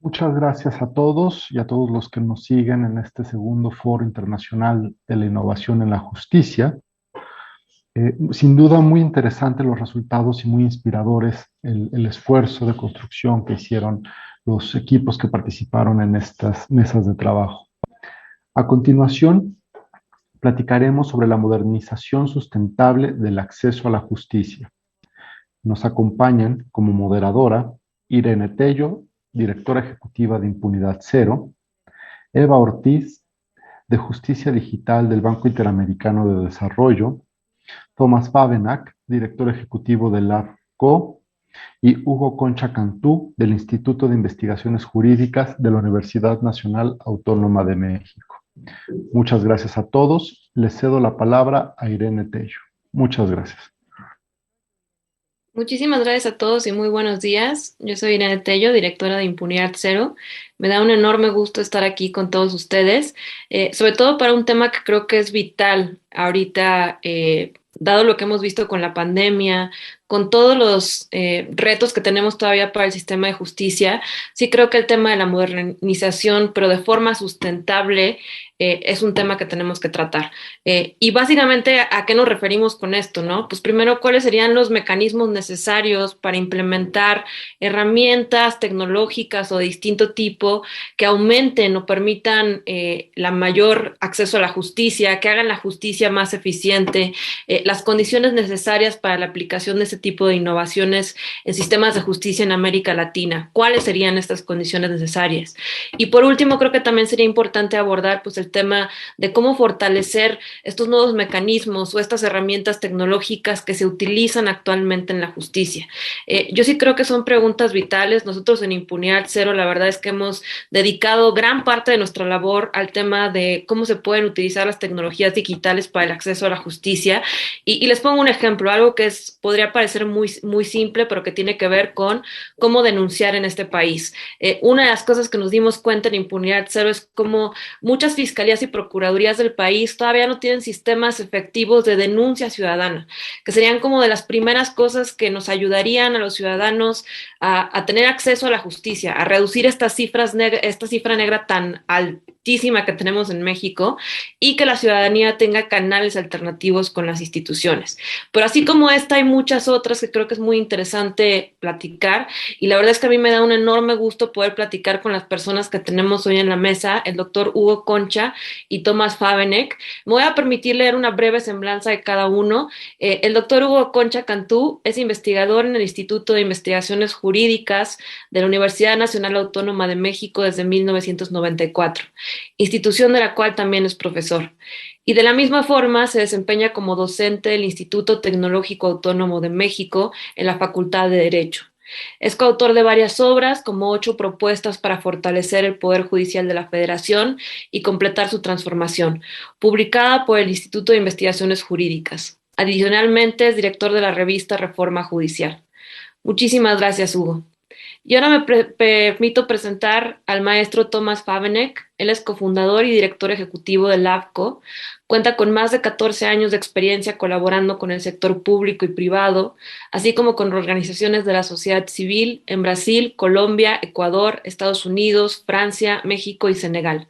Muchas gracias a todos y a todos los que nos siguen en este segundo Foro Internacional de la Innovación en la Justicia. Sin duda muy interesantes los resultados y muy inspiradores el esfuerzo de construcción que hicieron los equipos que participaron en estas mesas de trabajo. A continuación, platicaremos sobre la modernización sustentable del acceso a la justicia. Nos acompañan como moderadora Irene Tello, directora ejecutiva de Impunidad Cero, Eva Ortiz, de Justicia Digital del Banco Interamericano de Desarrollo, Tomás Babenack, director ejecutivo del LAFCO, y Hugo Concha Cantú, del Instituto de Investigaciones Jurídicas de la Universidad Nacional Autónoma de México. Muchas gracias a todos. Les cedo la palabra a Irene Tello. Muchas gracias. Muchísimas gracias a todos y muy buenos días. Yo soy Irene Tello, directora de Impunidad Cero. Me da un enorme gusto estar aquí con todos ustedes, sobre todo para un tema que creo que es vital ahorita, dado lo que hemos visto con la pandemia, con todos los retos que tenemos todavía para el sistema de justicia. Sí creo que el tema de la modernización, pero de forma sustentable, es un tema que tenemos que tratar. Y básicamente, ¿a qué nos referimos con esto, no? Pues primero, ¿cuáles serían los mecanismos necesarios para implementar herramientas tecnológicas o de distinto tipo que aumenten o permitan la mayor acceso a la justicia, que hagan la justicia más eficiente, las condiciones necesarias para la aplicación de ese tipo de innovaciones en sistemas de justicia en América Latina? ¿Cuáles serían estas condiciones necesarias? Y por último, creo que también sería importante abordar pues el tema de cómo fortalecer estos nuevos mecanismos o estas herramientas tecnológicas que se utilizan actualmente en la justicia. Yo sí creo que son preguntas vitales. Nosotros en Impunidad Cero, la verdad es que hemos dedicado gran parte de nuestra labor al tema de cómo se pueden utilizar las tecnologías digitales para el acceso a la justicia. Y les pongo un ejemplo, algo que podría parecer muy simple, pero que tiene que ver con cómo denunciar en este país. Una de las cosas que nos dimos cuenta en Impunidad Cero es cómo muchas fiscalías y procuradurías del país todavía no tienen sistemas efectivos de denuncia ciudadana, que serían como de las primeras cosas que nos ayudarían a los ciudadanos a tener acceso a la justicia, a reducir esta cifra negra tan altísima que tenemos en México y que la ciudadanía tenga canales alternativos con las instituciones. Pero así como esta, hay muchas otras que creo que es muy interesante platicar, y la verdad es que a mí me da un enorme gusto poder platicar con las personas que tenemos hoy en la mesa, el doctor Hugo Concha y Tomás Fabenek. Me voy a permitir leer una breve semblanza de cada uno. El doctor Hugo Concha Cantú es investigador en el Instituto de Investigaciones Jurídicas de la Universidad Nacional Autónoma de México desde 1994, institución de la cual también es profesor. Y de la misma forma se desempeña como docente del Instituto Tecnológico Autónomo de México en la Facultad de Derecho. Es coautor de varias obras, como 8 propuestas para fortalecer el Poder Judicial de la Federación y completar su transformación, publicada por el Instituto de Investigaciones Jurídicas. Adicionalmente, es director de la revista Reforma Judicial. Muchísimas gracias, Hugo. Y ahora permito presentar al maestro Tomás Fabenek. Él es cofundador y director ejecutivo de LABCO. Cuenta con más de 14 años de experiencia colaborando con el sector público y privado, así como con organizaciones de la sociedad civil en Brasil, Colombia, Ecuador, Estados Unidos, Francia, México y Senegal.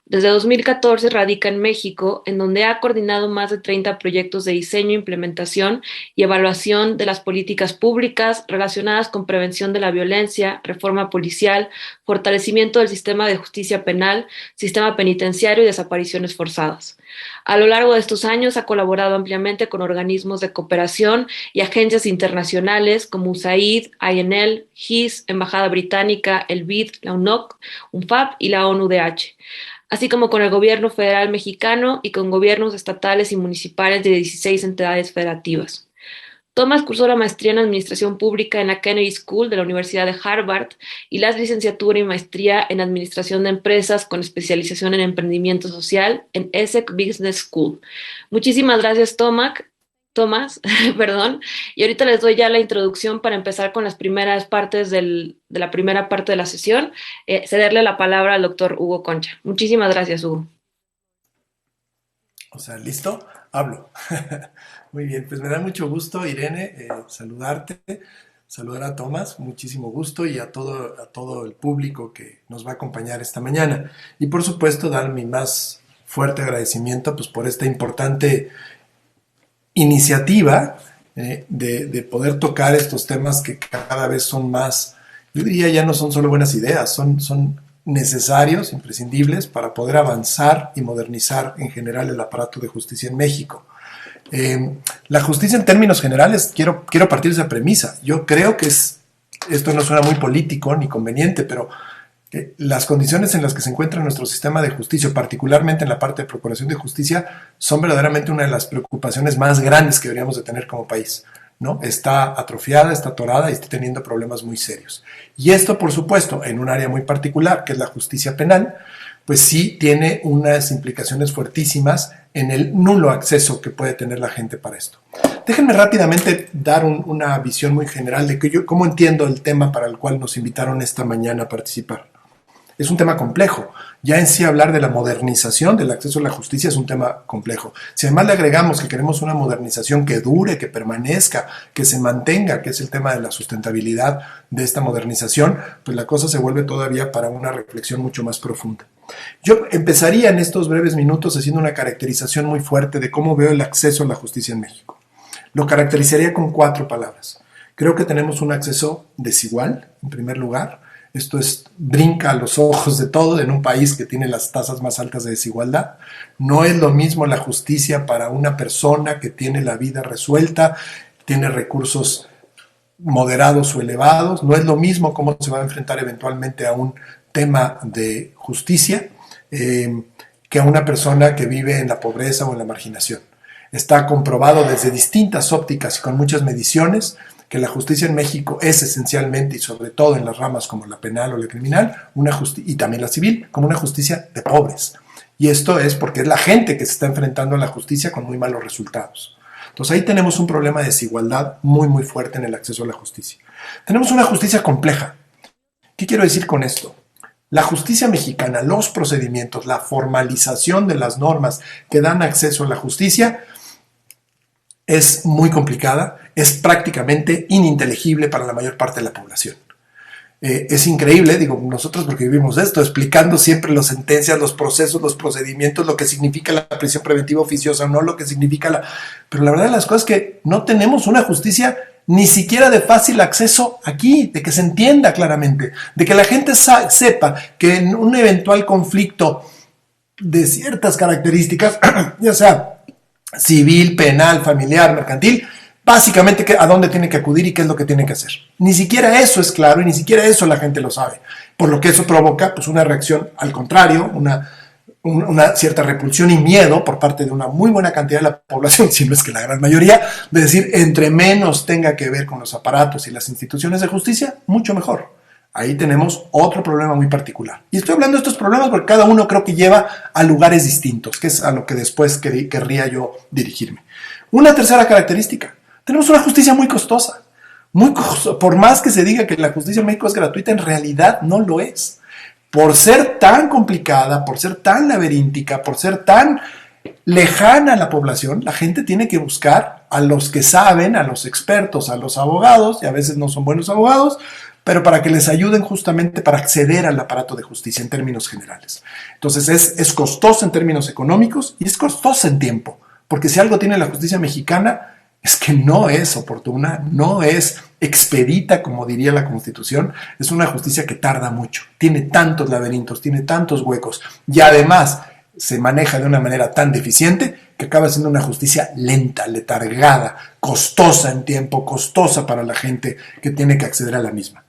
Desde 2014 radica en México, en donde ha coordinado más de 30 proyectos de diseño, implementación y evaluación de las políticas públicas relacionadas con prevención de la violencia, reforma policial, fortalecimiento del sistema de justicia penal, sistema penitenciario y desapariciones forzadas. A lo largo de estos años ha colaborado ampliamente con organismos de cooperación y agencias internacionales como USAID, INL, GIS, Embajada Británica, el BID, la UNOC, UNFAP y la ONUDH, así como con el gobierno federal mexicano y con gobiernos estatales y municipales de 16 entidades federativas. Thomas cursó la maestría en Administración Pública en la Kennedy School de la Universidad de Harvard y la licenciatura y maestría en Administración de Empresas con especialización en Emprendimiento Social en Essex Business School. Muchísimas gracias, Tomás, perdón. Y ahorita les doy ya la introducción para empezar con las primeras partes de la primera parte de la sesión. Cederle la palabra al doctor Hugo Concha. Muchísimas gracias, Hugo. O sea, ¿listo? Hablo. Muy bien, pues me da mucho gusto, Irene, saludarte. saludar a Tomás, muchísimo gusto, y a todo el público que nos va a acompañar esta mañana. Y por supuesto, dar mi más fuerte agradecimiento pues, por esta importante iniciativa de poder tocar estos temas que cada vez son más, yo diría ya no son solo buenas ideas, son necesarios, imprescindibles para poder avanzar y modernizar en general el aparato de justicia en México. La justicia en términos generales, quiero partir de esa premisa. Yo creo que esto no suena muy político ni conveniente, pero las condiciones en las que se encuentra nuestro sistema de justicia, particularmente en la parte de procuración de justicia, son verdaderamente una de las preocupaciones más grandes que deberíamos de tener como país, ¿no? Está atrofiada, está atorada y está teniendo problemas muy serios. Y esto, por supuesto, en un área muy particular, que es la justicia penal, pues sí tiene unas implicaciones fuertísimas en el nulo acceso que puede tener la gente para esto. Déjenme rápidamente dar una visión muy general de cómo entiendo el tema para el cual nos invitaron esta mañana a participar. Es un tema complejo. Ya en sí hablar de la modernización del acceso a la justicia es un tema complejo. Si además le agregamos que queremos una modernización que dure, que permanezca, que se mantenga, que es el tema de la sustentabilidad de esta modernización, pues la cosa se vuelve todavía para una reflexión mucho más profunda. Yo empezaría en estos breves minutos haciendo una caracterización muy fuerte de cómo veo el acceso a la justicia en México. Lo caracterizaría con 4 palabras. Creo que tenemos un acceso desigual, en primer lugar. Esto brinca a los ojos de todo en un país que tiene las tasas más altas de desigualdad. No es lo mismo la justicia para una persona que tiene la vida resuelta, tiene recursos moderados o elevados. No es lo mismo cómo se va a enfrentar eventualmente a un tema de justicia que a una persona que vive en la pobreza o en la marginación. Está comprobado desde distintas ópticas y con muchas mediciones que la justicia en México es esencialmente, y sobre todo en las ramas como la penal o la criminal, y también la civil, como una justicia de pobres. Y esto es porque es la gente que se está enfrentando a la justicia con muy malos resultados. Entonces ahí tenemos un problema de desigualdad muy, muy fuerte en el acceso a la justicia. Tenemos una justicia compleja. ¿Qué quiero decir con esto? La justicia mexicana, los procedimientos, la formalización de las normas que dan acceso a la justicia es muy complicada, es prácticamente ininteligible para la mayor parte de la población. Es increíble, digo, nosotros porque vivimos esto, explicando siempre las sentencias, los procesos, los procedimientos, lo que significa la prisión preventiva oficiosa o no, lo que significa Pero la verdad de las cosas es que no tenemos una justicia ni siquiera de fácil acceso aquí, de que se entienda claramente, de que la gente sepa que en un eventual conflicto de ciertas características, ya sea civil, penal, familiar, mercantil, básicamente a dónde tiene que acudir y qué es lo que tiene que hacer. Ni siquiera eso es claro y ni siquiera eso la gente lo sabe, por lo que eso provoca pues, una reacción al contrario, una cierta repulsión y miedo por parte de una muy buena cantidad de la población, si no es que la gran mayoría, de decir, entre menos tenga que ver con los aparatos y las instituciones de justicia, mucho mejor. Ahí tenemos otro problema muy particular. Y estoy hablando de estos problemas porque cada uno creo que lleva a lugares distintos, que es a lo que después querría yo dirigirme. Una tercera característica. Tenemos una justicia muy costosa. Muy costosa. Por más que se diga que la justicia en México es gratuita, en realidad no lo es. Por ser tan complicada, por ser tan laberíntica, por ser tan lejana a la población, la gente tiene que buscar a los que saben, a los expertos, a los abogados, y a veces no son buenos abogados, pero para que les ayuden justamente para acceder al aparato de justicia en términos generales. Entonces es costoso en términos económicos y es costoso en tiempo, porque si algo tiene la justicia mexicana es que no es oportuna, no es expedita, como diría la Constitución, es una justicia que tarda mucho, tiene tantos laberintos, tiene tantos huecos y además se maneja de una manera tan deficiente que acaba siendo una justicia lenta, letargada, costosa en tiempo, costosa para la gente que tiene que acceder a la misma.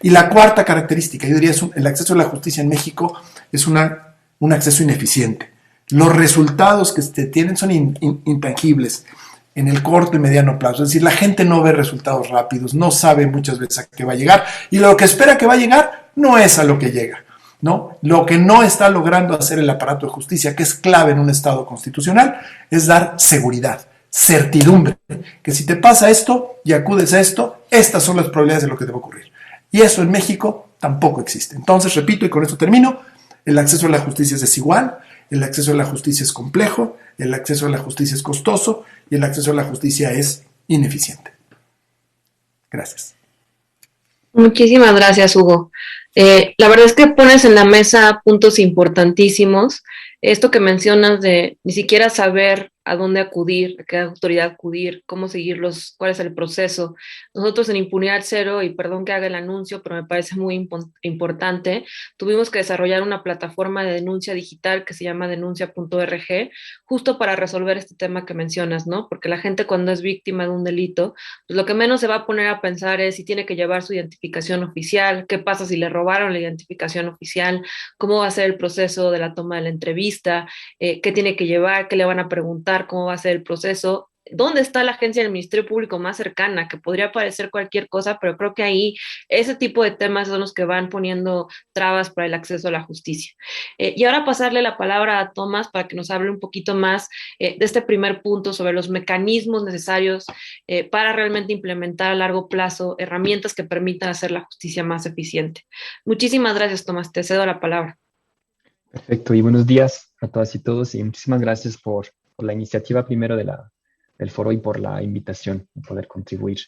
Y la cuarta característica, yo diría, el acceso a la justicia en México es un acceso ineficiente. Los resultados que se tienen son intangibles en el corto y mediano plazo. Es decir, la gente no ve resultados rápidos, no sabe muchas veces a qué va a llegar y lo que espera que va a llegar no es a lo que llega, ¿no? Lo que no está logrando hacer el aparato de justicia, que es clave en un Estado constitucional, es dar seguridad, certidumbre, que si te pasa esto y acudes a esto, estas son las probabilidades de lo que te va a ocurrir. Y eso en México tampoco existe. Entonces, repito, y con esto termino, el acceso a la justicia es desigual, el acceso a la justicia es complejo, el acceso a la justicia es costoso y el acceso a la justicia es ineficiente. Gracias. Muchísimas gracias, Hugo. La verdad es que pones en la mesa puntos importantísimos. Esto que mencionas de ni siquiera saber a dónde acudir, a qué autoridad acudir, cómo seguirlos, cuál es el proceso. Nosotros en Impunidad Cero, y perdón que haga el anuncio, pero me parece muy importante, tuvimos que desarrollar una plataforma de denuncia digital que se llama denuncia.org, justo para resolver este tema que mencionas, ¿no? Porque la gente cuando es víctima de un delito, pues lo que menos se va a poner a pensar es si tiene que llevar su identificación oficial, qué pasa si le robaron la identificación oficial, cómo va a ser el proceso de la toma de la entrevista, qué tiene que llevar, qué le van a preguntar, cómo va a ser el proceso. ¿Dónde está la agencia del Ministerio Público más cercana? Que podría parecer cualquier cosa, pero creo que ahí ese tipo de temas son los que van poniendo trabas para el acceso a la justicia. Y ahora pasarle la palabra a Tomás para que nos hable un poquito más de este primer punto sobre los mecanismos necesarios para realmente implementar a largo plazo herramientas que permitan hacer la justicia más eficiente. Muchísimas gracias, Tomás. Te cedo la palabra. Perfecto, y buenos días a todas y todos, y muchísimas gracias por la iniciativa primero del foro y por la invitación a poder contribuir.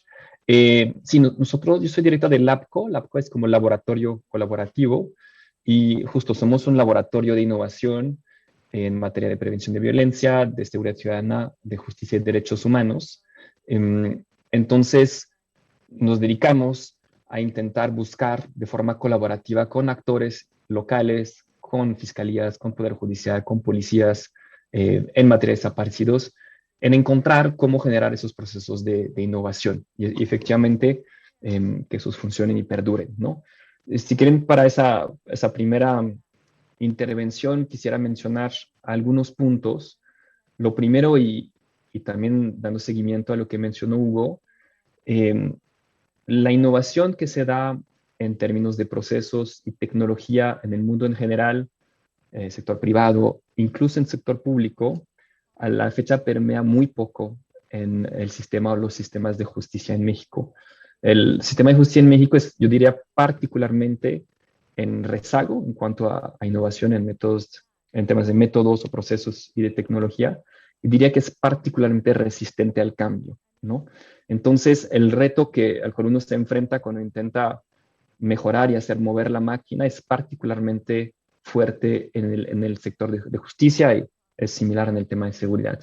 Sí, nosotros, yo soy director de LABCO. LABCO es como laboratorio colaborativo, y justo somos un laboratorio de innovación en materia de prevención de violencia, de seguridad ciudadana, de justicia y derechos humanos. Entonces, nos dedicamos a intentar buscar de forma colaborativa con actores locales, con fiscalías, con Poder Judicial, con policías en materia de desaparecidos, en encontrar cómo generar esos procesos de innovación y efectivamente que esos funcionen y perduren, ¿no? Si quieren, para esa primera intervención quisiera mencionar algunos puntos. Lo primero, y también dando seguimiento a lo que mencionó Hugo, eh, la innovación que se da en términos de procesos y tecnología en el mundo en general, sector privado, incluso en sector público, a la fecha permea muy poco en el sistema o los sistemas de justicia en México. El sistema de justicia en México es, yo diría, particularmente en rezago en cuanto a innovación en métodos, en temas de métodos o procesos y de tecnología, y diría que es particularmente resistente al cambio, ¿no? Entonces, el reto al cual uno se enfrenta cuando intenta mejorar y hacer mover la máquina es particularmente fuerte en el sector de justicia, y es similar en el tema de seguridad.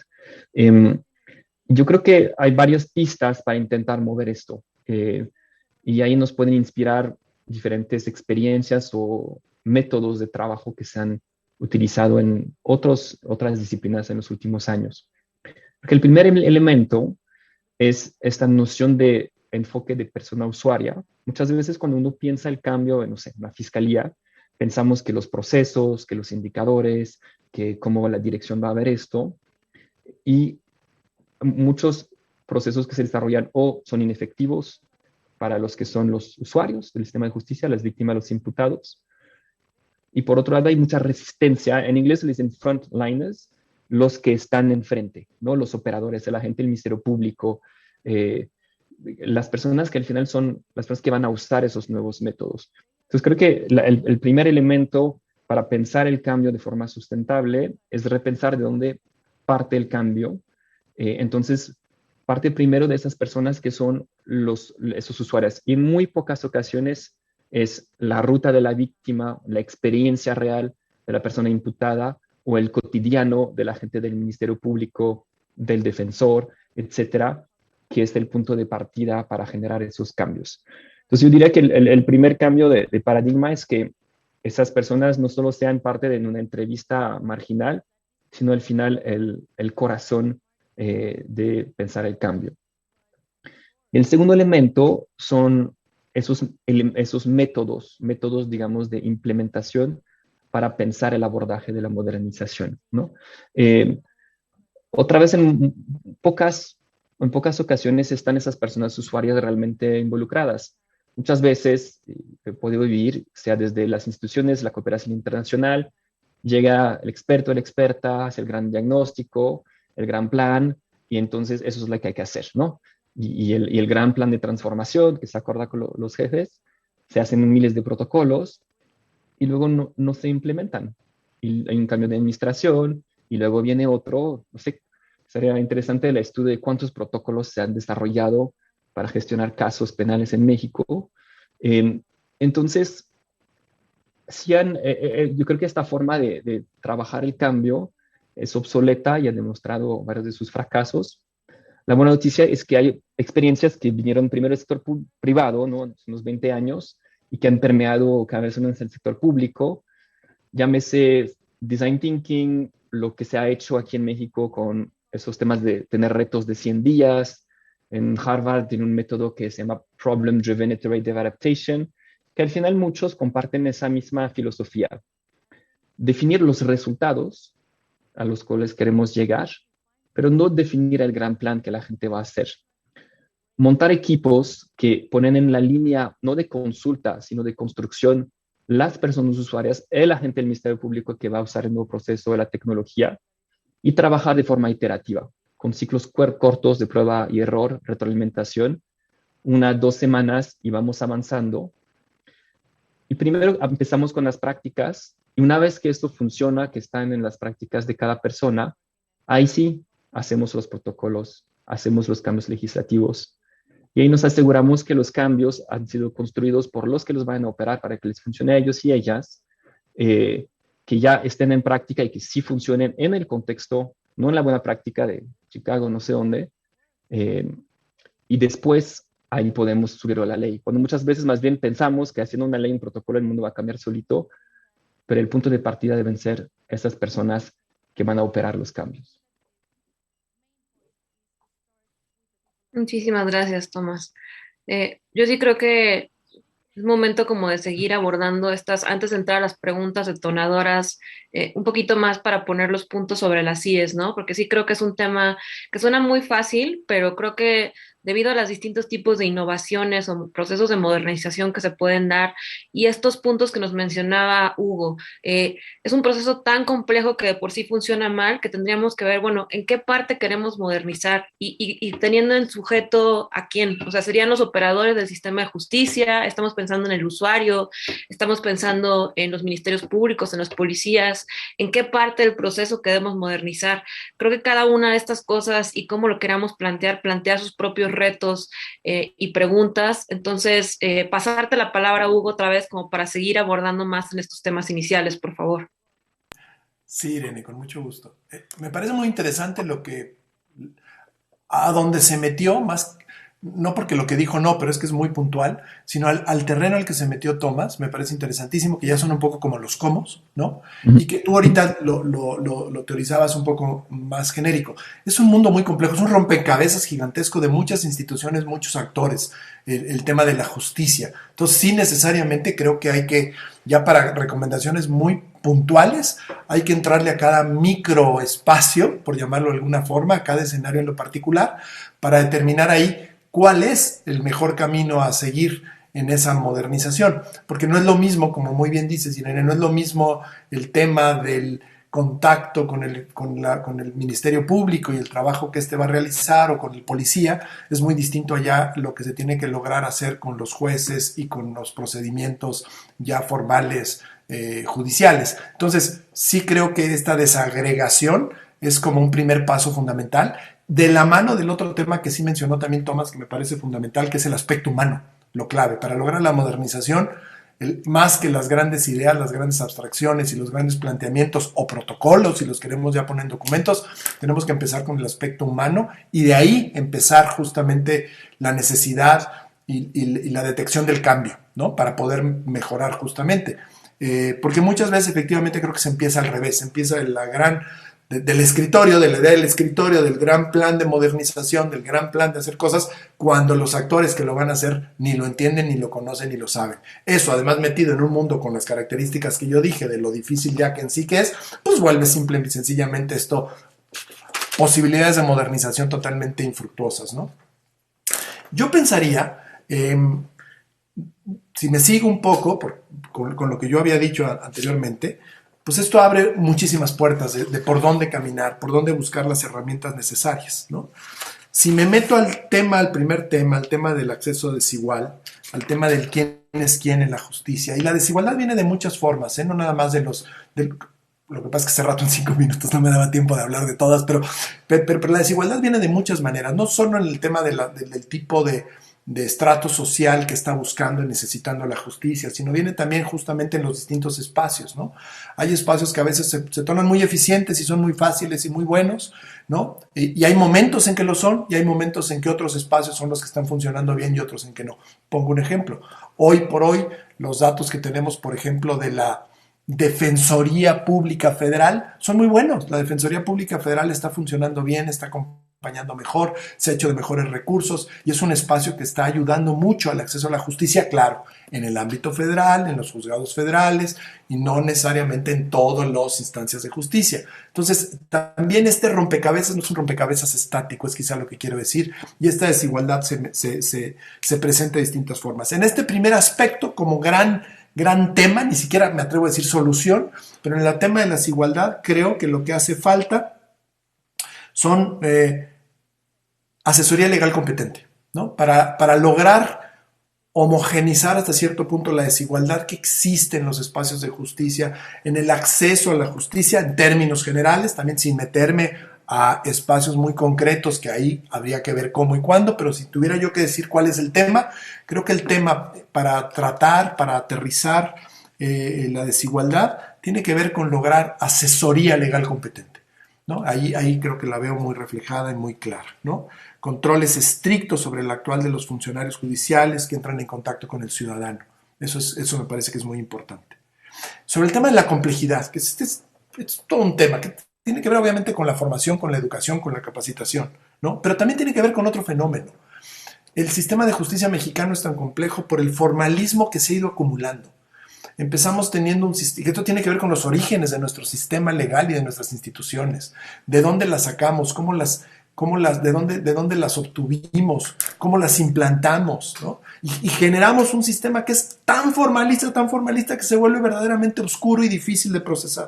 Yo creo que hay varias pistas para intentar mover esto, y ahí nos pueden inspirar diferentes experiencias o métodos de trabajo que se han utilizado en otras disciplinas en los últimos años. Porque el primer elemento es esta noción de enfoque de persona usuaria. Muchas veces cuando uno piensa el cambio, no sé, en la fiscalía, pensamos que los procesos, que los indicadores, que cómo la dirección va a ver esto, y muchos procesos que se desarrollan o son inefectivos para los que son los usuarios del sistema de justicia, las víctimas, los imputados. Y por otro lado hay mucha resistencia, en inglés se le dicen frontliners, los que están enfrente, ¿no? Los operadores, la gente del Ministerio Público, eh, las personas que al final son las personas que van a usar esos nuevos métodos. Entonces creo que el primer elemento para pensar el cambio de forma sustentable es repensar de dónde parte el cambio. Entonces, parte primero de esas personas que son esos usuarios. Y en muy pocas ocasiones es la ruta de la víctima, la experiencia real de la persona imputada o el cotidiano de la gente del Ministerio Público, del defensor, etcétera, que es el punto de partida para generar esos cambios. Entonces yo diría que el primer cambio de paradigma es que esas personas no solo sean parte de una entrevista marginal, sino al final el corazón de pensar el cambio. Y el segundo elemento son esos métodos, digamos, de implementación para pensar el abordaje de la modernización, ¿no? Otra vez, en pocas ocasiones están esas personas usuarias realmente involucradas. Muchas veces he podido vivir, sea desde las instituciones, la cooperación internacional, llega el experto, la experta, hace el gran diagnóstico, el gran plan, y entonces eso es lo que hay que hacer, ¿no? Y el gran plan de transformación que se acuerda con los jefes, se hacen miles de protocolos y luego no se implementan. Y hay un cambio de administración y luego viene otro, no sé, sería interesante el estudio de cuántos protocolos se han desarrollado para gestionar casos penales en México, Eh, entonces, yo creo que esta forma de trabajar el cambio es obsoleta y ha demostrado varios de sus fracasos. La buena noticia es que hay experiencias que vinieron primero del sector privado, ¿no? Hace unos 20 años, y que han permeado cada vez más en el sector público. Llámese design thinking, lo que se ha hecho aquí en México con esos temas de tener retos de 100 días. En Harvard tiene un método que se llama Problem Driven Iterative Adaptation, que al final muchos comparten esa misma filosofía. Definir los resultados a los cuales queremos llegar, pero no definir el gran plan que la gente va a hacer. Montar equipos que ponen en la línea no de consulta, sino de construcción las personas usuarias, el agente del Ministerio Público que va a usar el nuevo proceso de la tecnología y trabajar de forma iterativa, con ciclos cortos de prueba y error, retroalimentación, 2 semanas y vamos avanzando. Y primero empezamos con las prácticas y una vez que esto funciona, que están en las prácticas de cada persona, ahí sí hacemos los protocolos, hacemos los cambios legislativos y ahí nos aseguramos que los cambios han sido construidos por los que los van a operar para que les funcione a ellos y ellas, que ya estén en práctica y que sí funcionen en el contexto, no en la buena práctica de Chicago, no sé dónde, y después ahí podemos subirlo a la ley. Cuando muchas veces más bien pensamos que haciendo una ley, un protocolo, el mundo va a cambiar solito, pero el punto de partida deben ser esas personas que van a operar los cambios. Muchísimas gracias, Tomás. Yo sí creo que es momento como de seguir abordando estas, antes de entrar a las preguntas detonadoras, un poquito más para poner los puntos sobre las IES, ¿no? Porque sí creo que es un tema que suena muy fácil, pero creo que debido a los distintos tipos de innovaciones o procesos de modernización que se pueden dar y estos puntos que nos mencionaba Hugo, es un proceso tan complejo que de por sí funciona mal que tendríamos que ver, bueno, en qué parte queremos modernizar y teniendo en sujeto a quién, o sea, serían los operadores del sistema de justicia, estamos pensando en el usuario, estamos pensando en los ministerios públicos, en los policías, en qué parte del proceso queremos modernizar. Creo que cada una de estas cosas y cómo lo queramos plantear sus propios retos y preguntas. Entonces, pasarte la palabra, Hugo, otra vez como para seguir abordando más en estos temas iniciales, por favor. Sí, Irene, con mucho gusto. Me parece muy interesante a donde se metió, más, no porque lo que dijo no, pero es que es muy puntual, sino al terreno al que se metió Tomás, me parece interesantísimo, que ya son un poco como los cómo, ¿no? Y que tú ahorita lo teorizabas un poco más genérico. Es un mundo muy complejo, es un rompecabezas gigantesco de muchas instituciones, muchos actores, el tema de la justicia. Entonces sí, necesariamente creo que hay que, ya para recomendaciones muy puntuales, hay que entrarle a cada microespacio, por llamarlo de alguna forma, a cada escenario en lo particular, para determinar ahí cuál es el mejor camino a seguir en esa modernización. Porque no es lo mismo, como muy bien dices, Irene, no es lo mismo el tema del contacto con el Ministerio Público y el trabajo que éste va a realizar, o con el policía. Es muy distinto allá lo que se tiene que lograr hacer con los jueces y con los procedimientos ya formales judiciales. Entonces, sí creo que esta desagregación es como un primer paso fundamental, de la mano del otro tema que sí mencionó también Tomás, que me parece fundamental, que es el aspecto humano, lo clave. Para lograr la modernización, más que las grandes ideas, las grandes abstracciones y los grandes planteamientos o protocolos, si los queremos ya poner en documentos, tenemos que empezar con el aspecto humano y de ahí empezar justamente la necesidad y la detección del cambio, ¿no? Para poder mejorar justamente. Porque muchas veces efectivamente creo que se empieza al revés, empieza del escritorio, de la idea del escritorio, del gran plan de modernización, del gran plan de hacer cosas, cuando los actores que lo van a hacer ni lo entienden, ni lo conocen, ni lo saben. Eso, además metido en un mundo con las características que yo dije, de lo difícil ya que en sí que es, pues vuelve simple y sencillamente esto posibilidades de modernización totalmente infructuosas, ¿no? Yo pensaría, si me sigo un poco con lo que yo había dicho anteriormente, pues esto abre muchísimas puertas de por dónde caminar, por dónde buscar las herramientas necesarias, ¿no? Si me meto al primer tema, al tema del acceso desigual, al tema del quién es quién en la justicia, y la desigualdad viene de muchas formas, no nada más lo que pasa es que hace rato en 5 minutos no me daba tiempo de hablar de todas, pero la desigualdad viene de muchas maneras, no solo en el tema del tipo de de estrato social que está buscando y necesitando la justicia, sino viene también justamente en los distintos espacios, ¿no? Hay espacios que a veces se tornan muy eficientes y son muy fáciles y muy buenos, ¿no? Y hay momentos en que lo son y hay momentos en que otros espacios son los que están funcionando bien y otros en que no. Pongo un ejemplo. Hoy por hoy, los datos que tenemos, por ejemplo, de la Defensoría Pública Federal son muy buenos. La Defensoría Pública Federal está funcionando bien, está acompañando mejor, se ha hecho de mejores recursos y es un espacio que está ayudando mucho al acceso a la justicia, claro, en el ámbito federal, en los juzgados federales y no necesariamente en todas las instancias de justicia. Entonces, también este rompecabezas no es un rompecabezas estático, es quizá lo que quiero decir, y esta desigualdad se presenta de distintas formas. En este primer aspecto, como gran tema, ni siquiera me atrevo a decir solución, pero en el tema de la desigualdad creo que lo que hace falta son asesoría legal competente, ¿no? Para lograr homogenizar hasta cierto punto la desigualdad que existe en los espacios de justicia, en el acceso a la justicia en términos generales, también sin meterme a espacios muy concretos que ahí habría que ver cómo y cuándo, pero si tuviera yo que decir cuál es el tema, creo que el tema para tratar, para aterrizar la desigualdad, tiene que ver con lograr asesoría legal competente, ¿no? Ahí creo que la veo muy reflejada y muy clara, ¿no? Controles estrictos sobre el actual de los funcionarios judiciales que entran en contacto con el ciudadano. Eso me parece que es muy importante. Sobre el tema de la complejidad, que es todo un tema que tiene que ver obviamente con la formación, con la educación, con la capacitación, ¿no? Pero también tiene que ver con otro fenómeno. El sistema de justicia mexicano es tan complejo por el formalismo que se ha ido acumulando. Empezamos teniendo un sistema, que esto tiene que ver con los orígenes de nuestro sistema legal y de nuestras instituciones, de dónde las sacamos, de dónde las obtuvimos, cómo las implantamos, ¿no? Y generamos un sistema que es tan formalista que se vuelve verdaderamente oscuro y difícil de procesar.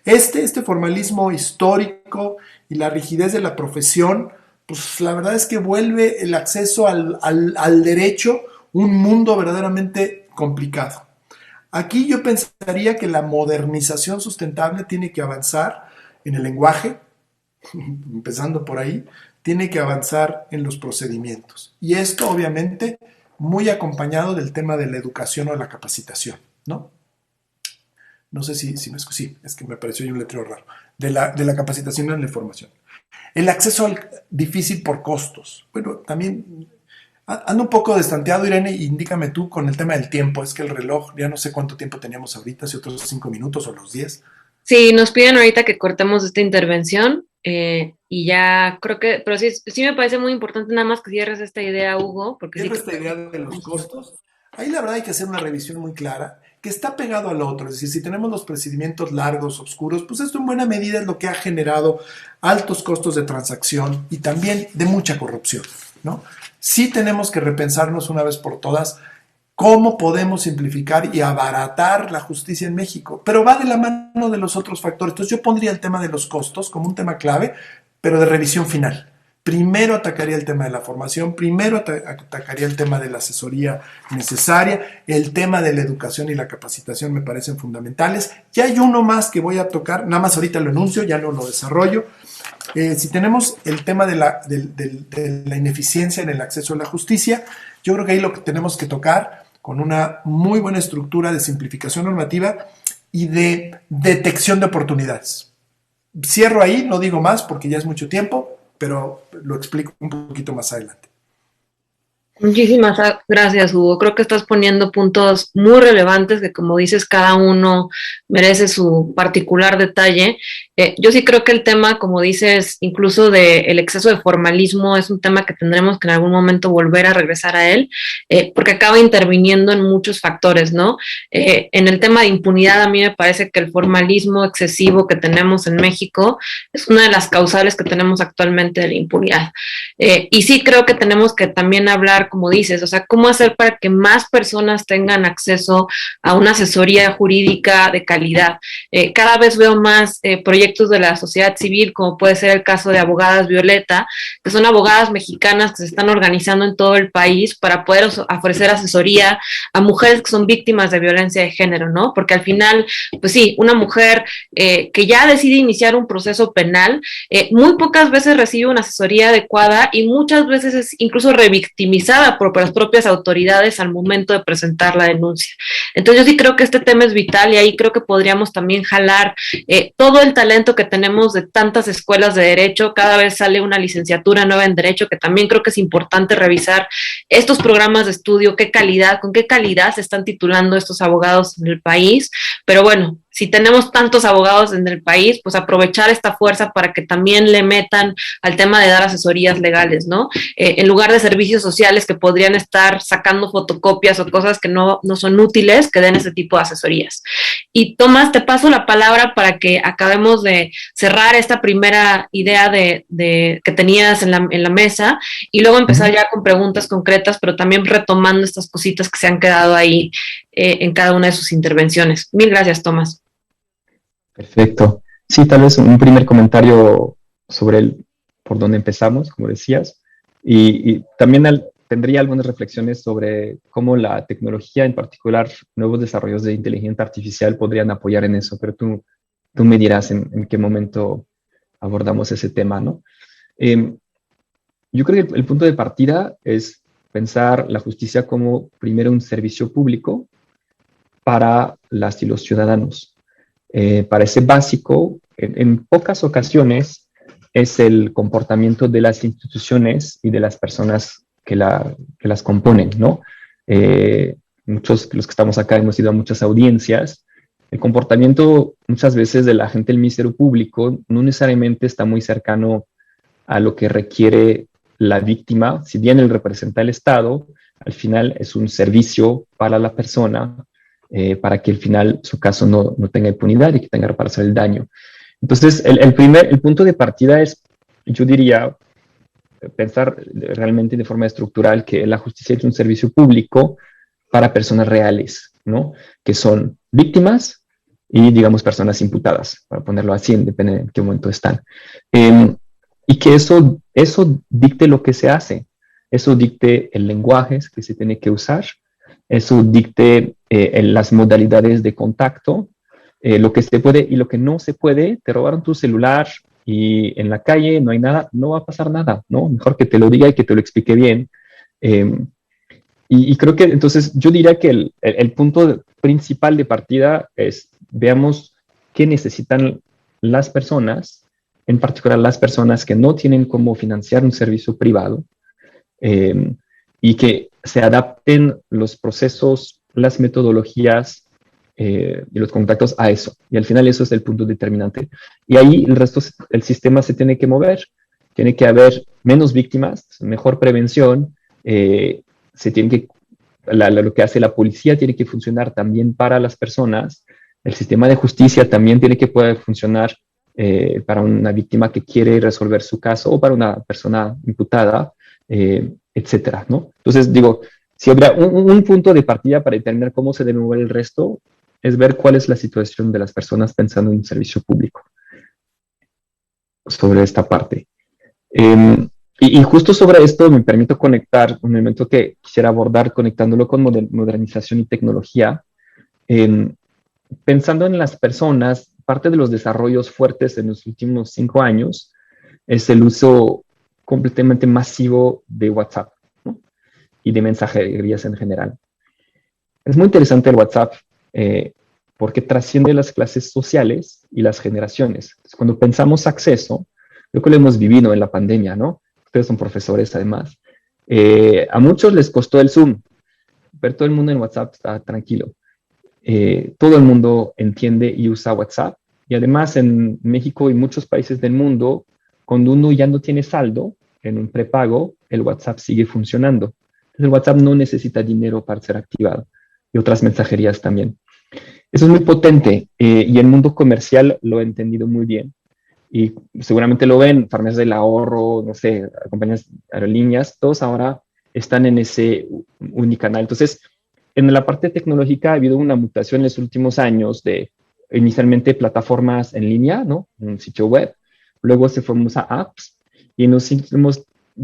Este formalismo histórico y la rigidez de la profesión, pues la verdad es que vuelve el acceso al derecho un mundo verdaderamente complicado. Aquí yo pensaría que la modernización sustentable tiene que avanzar en el lenguaje, empezando por ahí, tiene que avanzar en los procedimientos. Y esto obviamente muy acompañado del tema de la educación o la capacitación, ¿no? No sé si me escuché, sí, es que me pareció ahí un letrero raro, de la capacitación en la formación. El acceso difícil por costos. Bueno, también ando un poco destanteado, Irene, indícame tú con el tema del tiempo. Es que el reloj, ya no sé cuánto tiempo teníamos ahorita, si otros 5 minutos o los 10. Sí, nos piden ahorita que cortemos esta intervención y ya creo que, pero sí me parece muy importante nada más que cierres esta idea, Hugo, porque Cierro esta idea de los costos. Ahí la verdad hay que hacer una revisión muy clara, que está pegado al otro. Es decir, si tenemos los procedimientos largos, oscuros, pues esto en buena medida es lo que ha generado altos costos de transacción y también de mucha corrupción, ¿no? Sí tenemos que repensarnos una vez por todas cómo podemos simplificar y abaratar la justicia en México, pero va de la mano de los otros factores. Entonces yo pondría el tema de los costos como un tema clave, pero de revisión final. Primero atacaría el tema de la formación, primero atacaría el tema de la asesoría necesaria, el tema de la educación y la capacitación me parecen fundamentales. Ya hay uno más que voy a tocar, nada más ahorita lo enuncio, ya no lo desarrollo. Si tenemos el tema de la ineficiencia en el acceso a la justicia, yo creo que ahí lo que tenemos que tocar con una muy buena estructura de simplificación normativa y de detección de oportunidades. Cierro ahí, no digo más porque ya es mucho tiempo, pero lo explico un poquito más adelante. Muchísimas gracias, Hugo. Creo que estás poniendo puntos muy relevantes que, como dices, cada uno merece su particular detalle. Yo sí creo que el tema, como dices, incluso del exceso de formalismo, es un tema que tendremos que en algún momento volver a regresar a él, porque acaba interviniendo en muchos factores, ¿no? En el tema de impunidad, a mí me parece que el formalismo excesivo que tenemos en México es una de las causales que tenemos actualmente de la impunidad. Y sí creo que tenemos que también hablar, como dices, o sea, cómo hacer para que más personas tengan acceso a una asesoría jurídica de calidad. Cada vez veo más proyectos proyectos de la sociedad civil, como puede ser el caso de Abogadas Violeta, que son abogadas mexicanas que se están organizando en todo el país para poder ofrecer asesoría a mujeres que son víctimas de violencia de género, ¿no? Porque al final, pues sí, una mujer que ya decide iniciar un proceso penal, muy pocas veces recibe una asesoría adecuada y muchas veces es incluso revictimizada por las propias autoridades al momento de presentar la denuncia. Entonces yo sí creo que este tema es vital y ahí creo que podríamos también jalar todo el talento que tenemos de tantas escuelas de derecho. Cada vez sale una licenciatura nueva en derecho, que también creo que es importante revisar estos programas de estudio, con qué calidad se están titulando estos abogados en el país. Pero bueno, si tenemos tantos abogados en el país, pues aprovechar esta fuerza para que también le metan al tema de dar asesorías legales, ¿no? En lugar de servicios sociales que podrían estar sacando fotocopias o cosas que no son útiles, que den ese tipo de asesorías. Y Tomás, te paso la palabra para que acabemos de cerrar esta primera idea que tenías en la mesa y luego empezar ya con preguntas concretas, pero también retomando estas cositas que se han quedado ahí en cada una de sus intervenciones. Mil gracias, Tomás. Perfecto. Sí, tal vez un primer comentario sobre por dónde empezamos, como decías, y también tendría algunas reflexiones sobre cómo la tecnología, en particular nuevos desarrollos de inteligencia artificial, podrían apoyar en eso, pero tú me dirás en qué momento abordamos ese tema, ¿no? Yo creo que el punto de partida es pensar la justicia como primero un servicio público para las y los ciudadanos. Parece básico, en pocas ocasiones es el comportamiento de las instituciones y de las personas que las componen, ¿no? Muchos, los que estamos acá, hemos ido a muchas audiencias. El comportamiento muchas veces de la gente del Ministerio Público no necesariamente está muy cercano a lo que requiere la víctima. Si bien él representa al Estado, al final es un servicio para la persona, para que al final su caso no tenga impunidad y que tenga reparación del daño. Entonces, el punto de partida es, yo diría, pensar realmente de forma estructural que la justicia es un servicio público para personas reales, ¿no? Que son víctimas y, digamos, personas imputadas, para ponerlo así, depende de en qué momento están. Y que eso dicte lo que se hace, eso dicte el lenguaje que se tiene que usar, eso dicte las modalidades de contacto, lo que se puede y lo que no se puede. Te robaron tu celular y en la calle no hay nada, no va a pasar nada, ¿no? Mejor que te lo diga y que te lo explique bien. Y creo que entonces yo diría que el punto principal de partida es veamos qué necesitan las personas, en particular las personas que no tienen cómo financiar un servicio privado, y que se adapten los procesos, las metodologías y los contactos a eso. Y al final eso es el punto determinante. Y ahí el resto, el sistema se tiene que mover. Tiene que haber menos víctimas, mejor prevención. Lo que hace la policía tiene que funcionar también para las personas. El sistema de justicia también tiene que poder funcionar para una víctima que quiere resolver su caso o para una persona imputada, etcétera, ¿no? Entonces, digo, si habrá un punto de partida para determinar cómo se debe mover el resto, es ver cuál es la situación de las personas pensando en un servicio público sobre esta parte. Y justo sobre esto me permito conectar un elemento que quisiera abordar conectándolo con modernización y tecnología. Pensando en las personas, parte de los desarrollos fuertes en los últimos 5 años es el uso completamente masivo de WhatsApp, ¿no? Y de mensajerías en general. Es muy interesante el WhatsApp porque trasciende las clases sociales y las generaciones. Entonces, cuando pensamos acceso, creo que lo hemos vivido en la pandemia, ¿no? Ustedes son profesores además. A muchos les costó el Zoom, pero todo el mundo en WhatsApp está tranquilo. Todo el mundo entiende y usa WhatsApp. Y además en México y muchos países del mundo, cuando uno ya no tiene saldo en un prepago, el WhatsApp sigue funcionando. Entonces el WhatsApp no necesita dinero para ser activado. Y otras mensajerías también. Eso es muy potente y el mundo comercial lo ha entendido muy bien. Y seguramente lo ven, farmacias del ahorro, no sé, compañías aerolíneas, todos ahora están en ese unicanal. Entonces, en la parte tecnológica ha habido una mutación en los últimos años de inicialmente plataformas en línea, ¿no? Un sitio web, luego se fuimos a apps y en los últimos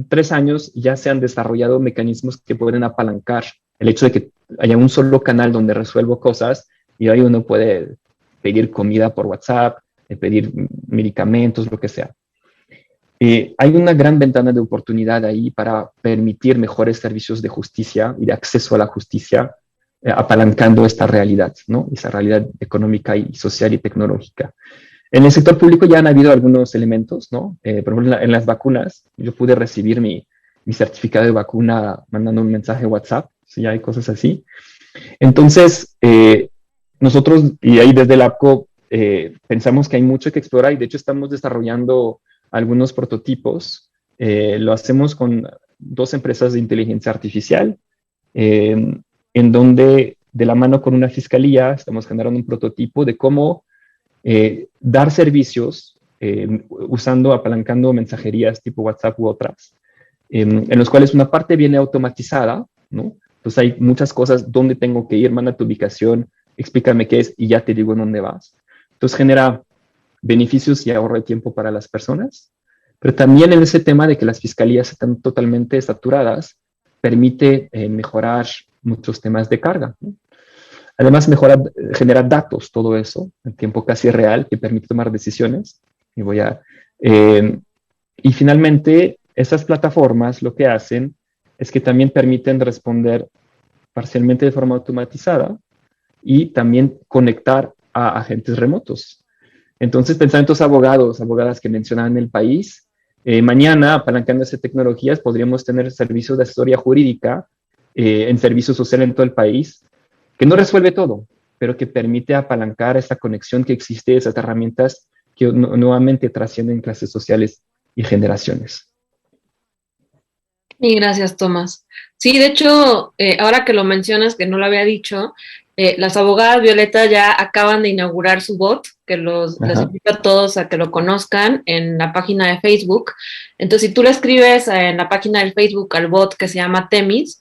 3 años ya se han desarrollado mecanismos que pueden apalancar el hecho de que haya un solo canal donde resuelvo cosas y ahí uno puede pedir comida por WhatsApp, pedir medicamentos, lo que sea. Hay una gran ventana de oportunidad ahí para permitir mejores servicios de justicia y de acceso a la justicia, apalancando esta realidad, ¿no? Esa realidad económica y social y tecnológica. En el sector público ya han habido algunos elementos, ¿no? Por ejemplo, en las vacunas, yo pude recibir mi certificado de vacuna mandando un mensaje WhatsApp, si ya hay cosas así. Entonces, nosotros, y ahí desde el APCO, pensamos que hay mucho que explorar y de hecho estamos desarrollando algunos prototipos. Lo hacemos con 2 empresas de inteligencia artificial, en donde de la mano con una fiscalía estamos generando un prototipo de cómo dar servicios apalancando mensajerías tipo WhatsApp u otras, en los cuales una parte viene automatizada, ¿no? Entonces hay muchas cosas, dónde tengo que ir, manda tu ubicación, explícame qué es y ya te digo en dónde vas. Entonces genera beneficios y ahorro de tiempo para las personas, pero también en ese tema de que las fiscalías están totalmente saturadas, permite mejorar muchos temas de carga, ¿no? Además, genera datos, todo eso, en tiempo casi real, que permite tomar decisiones. Y finalmente, esas plataformas lo que hacen es que también permiten responder parcialmente de forma automatizada y también conectar a agentes remotos. Entonces, pensando en estos abogadas que mencionaban en el país, mañana, apalancándose tecnologías, podríamos tener servicios de asesoría jurídica en servicio social en todo el país, que no resuelve todo, pero que permite apalancar esa conexión que existe, esas herramientas que nuevamente trascienden clases sociales y generaciones. Y gracias, Tomás. Sí, de hecho, ahora que lo mencionas, que no lo había dicho, las abogadas Violeta ya acaban de inaugurar su bot, que les invito a todos a que lo conozcan en la página de Facebook. Entonces, si tú le escribes en la página del Facebook al bot que se llama Temis,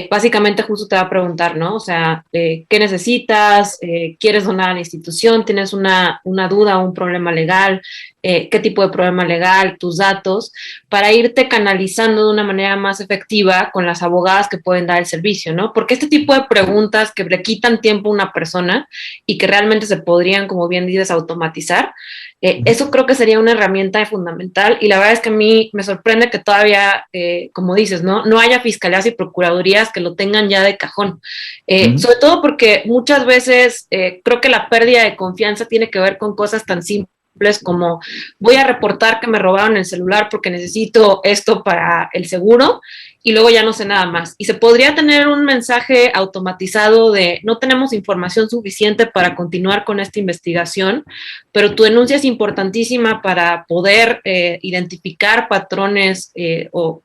básicamente justo te va a preguntar, ¿no? O sea, ¿qué necesitas? ¿Quieres donar a la institución? ¿Tienes una duda o un problema legal? ¿Qué tipo de problema legal? Tus datos, para irte canalizando de una manera más efectiva con las abogadas que pueden dar el servicio, ¿no? Porque este tipo de preguntas que le quitan tiempo a una persona y que realmente se podrían, como bien dices, automatizar, eso creo que sería una herramienta fundamental y la verdad es que a mí me sorprende que todavía, como dices, no haya fiscalías y procuradurías que lo tengan ya de cajón. Sobre todo porque muchas veces creo que la pérdida de confianza tiene que ver con cosas tan simples como voy a reportar que me robaron el celular porque necesito esto para el seguro y luego ya no sé nada más. Y se podría tener un mensaje automatizado de no tenemos información suficiente para continuar con esta investigación, pero tu denuncia es importantísima para poder identificar patrones o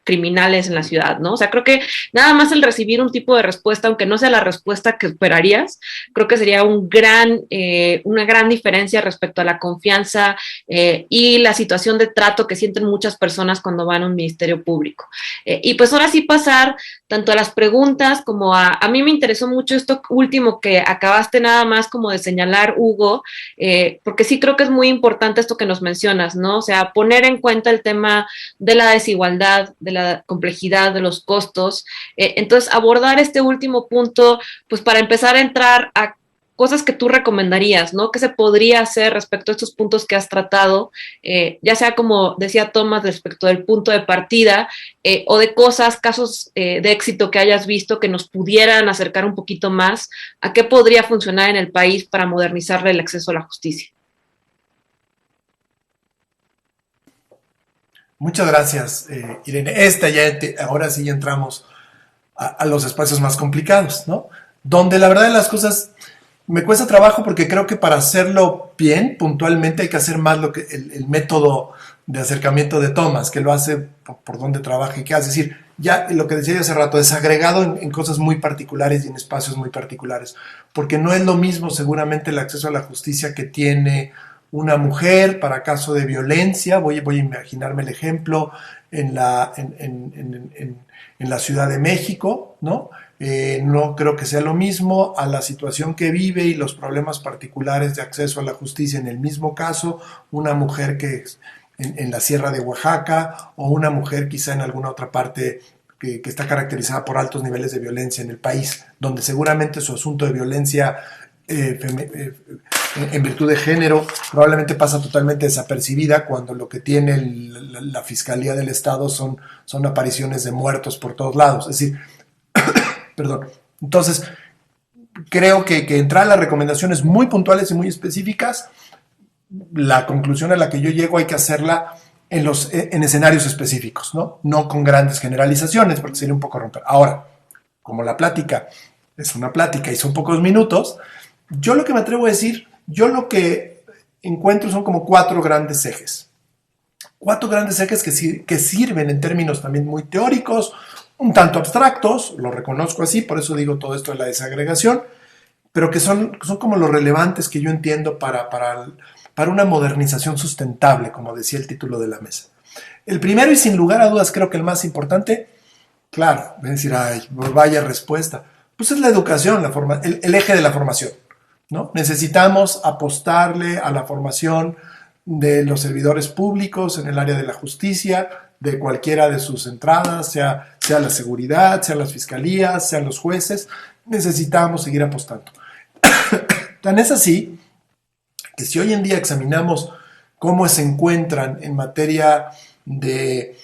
criminales en la ciudad, ¿no? O sea, creo que nada más el recibir un tipo de respuesta, aunque no sea la respuesta que esperarías, creo que sería una gran diferencia respecto a la confianza y la situación de trato que sienten muchas personas cuando van a un ministerio público. Y pues ahora sí pasar tanto a las preguntas como a mí me interesó mucho esto último que acabaste nada más como de señalar, Hugo, porque sí creo que es muy importante esto que nos mencionas, ¿no? O sea, poner en cuenta el tema de la desigualdad, de la complejidad de los costos. Entonces, abordar este último punto, pues para empezar a entrar a cosas que tú recomendarías, ¿no? ¿Qué se podría hacer respecto a estos puntos que has tratado? Ya sea como decía Tomás, respecto del punto de partida, o de casos de éxito que hayas visto que nos pudieran acercar un poquito más a qué podría funcionar en el país para modernizarle el acceso a la justicia. Muchas gracias, Irene. Ahora sí entramos a los espacios más complicados, ¿no? Donde la verdad de las cosas me cuesta trabajo porque creo que para hacerlo bien, puntualmente, hay que hacer más lo que el método de acercamiento de Tomás, que lo hace por donde trabaja y qué hace. Es decir, ya lo que decía yo hace rato, desagregado en cosas muy particulares y en espacios muy particulares. Porque no es lo mismo seguramente el acceso a la justicia que tiene una mujer para caso de violencia, voy a imaginarme el ejemplo en la Ciudad de México, ¿no? No creo que sea lo mismo a la situación que vive y los problemas particulares de acceso a la justicia en el mismo caso, una mujer que en la Sierra de Oaxaca o una mujer quizá en alguna otra parte que está caracterizada por altos niveles de violencia en el país, donde seguramente su asunto de violencia en virtud de género probablemente pasa totalmente desapercibida cuando lo que tiene la Fiscalía del Estado son apariciones de muertos por todos lados. Es decir, perdón. Entonces, creo que entrar a las recomendaciones muy puntuales y muy específicas, la conclusión a la que yo llego hay que hacerla en escenarios específicos, ¿no? No con grandes generalizaciones, porque sería un poco romper. Ahora, como la plática es una plática y son pocos minutos, yo lo que me atrevo a decir, yo lo que encuentro son como 4 grandes ejes. 4 grandes ejes que sirven en términos también muy teóricos, un tanto abstractos, lo reconozco así, por eso digo todo esto de la desagregación, pero que son como los relevantes que yo entiendo para una modernización sustentable, como decía el título de la mesa. El primero, y sin lugar a dudas creo que el más importante, claro, voy a decir, ay, vaya respuesta, pues es la educación, el eje de la formación, ¿no? Necesitamos apostarle a la formación de los servidores públicos en el área de la justicia, de cualquiera de sus entradas, sea la seguridad, sea las fiscalías, sean los jueces, necesitamos seguir apostando. Tan es así que si hoy en día examinamos cómo se encuentran en materia de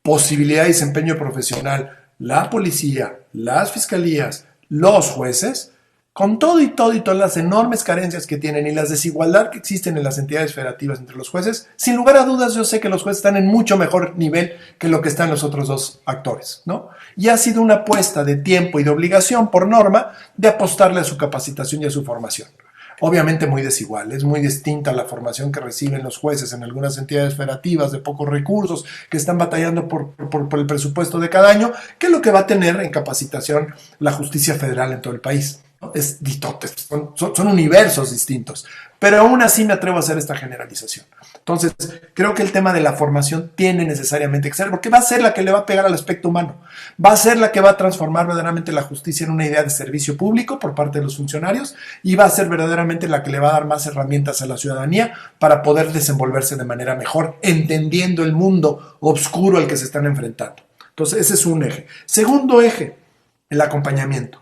posibilidad de desempeño profesional la policía, las fiscalías, los jueces, con todo y todas las enormes carencias que tienen y las desigualdades que existen en las entidades federativas entre los jueces, sin lugar a dudas yo sé que los jueces están en mucho mejor nivel que lo que están los otros 2 actores, ¿no? Y ha sido una apuesta de tiempo y de obligación por norma de apostarle a su capacitación y a su formación. Obviamente muy desigual, es muy distinta la formación que reciben los jueces en algunas entidades federativas de pocos recursos que están batallando por el presupuesto de cada año, que lo que va a tener en capacitación la justicia federal en todo el país. Es distinto, son universos distintos, pero aún así me atrevo a hacer esta generalización. Entonces, creo que el tema de la formación tiene necesariamente que ser, porque va a ser la que le va a pegar al aspecto humano, va a ser la que va a transformar verdaderamente la justicia en una idea de servicio público por parte de los funcionarios y va a ser verdaderamente la que le va a dar más herramientas a la ciudadanía para poder desenvolverse de manera mejor, entendiendo el mundo oscuro al que se están enfrentando. Entonces, ese es un eje. Segundo eje, el acompañamiento.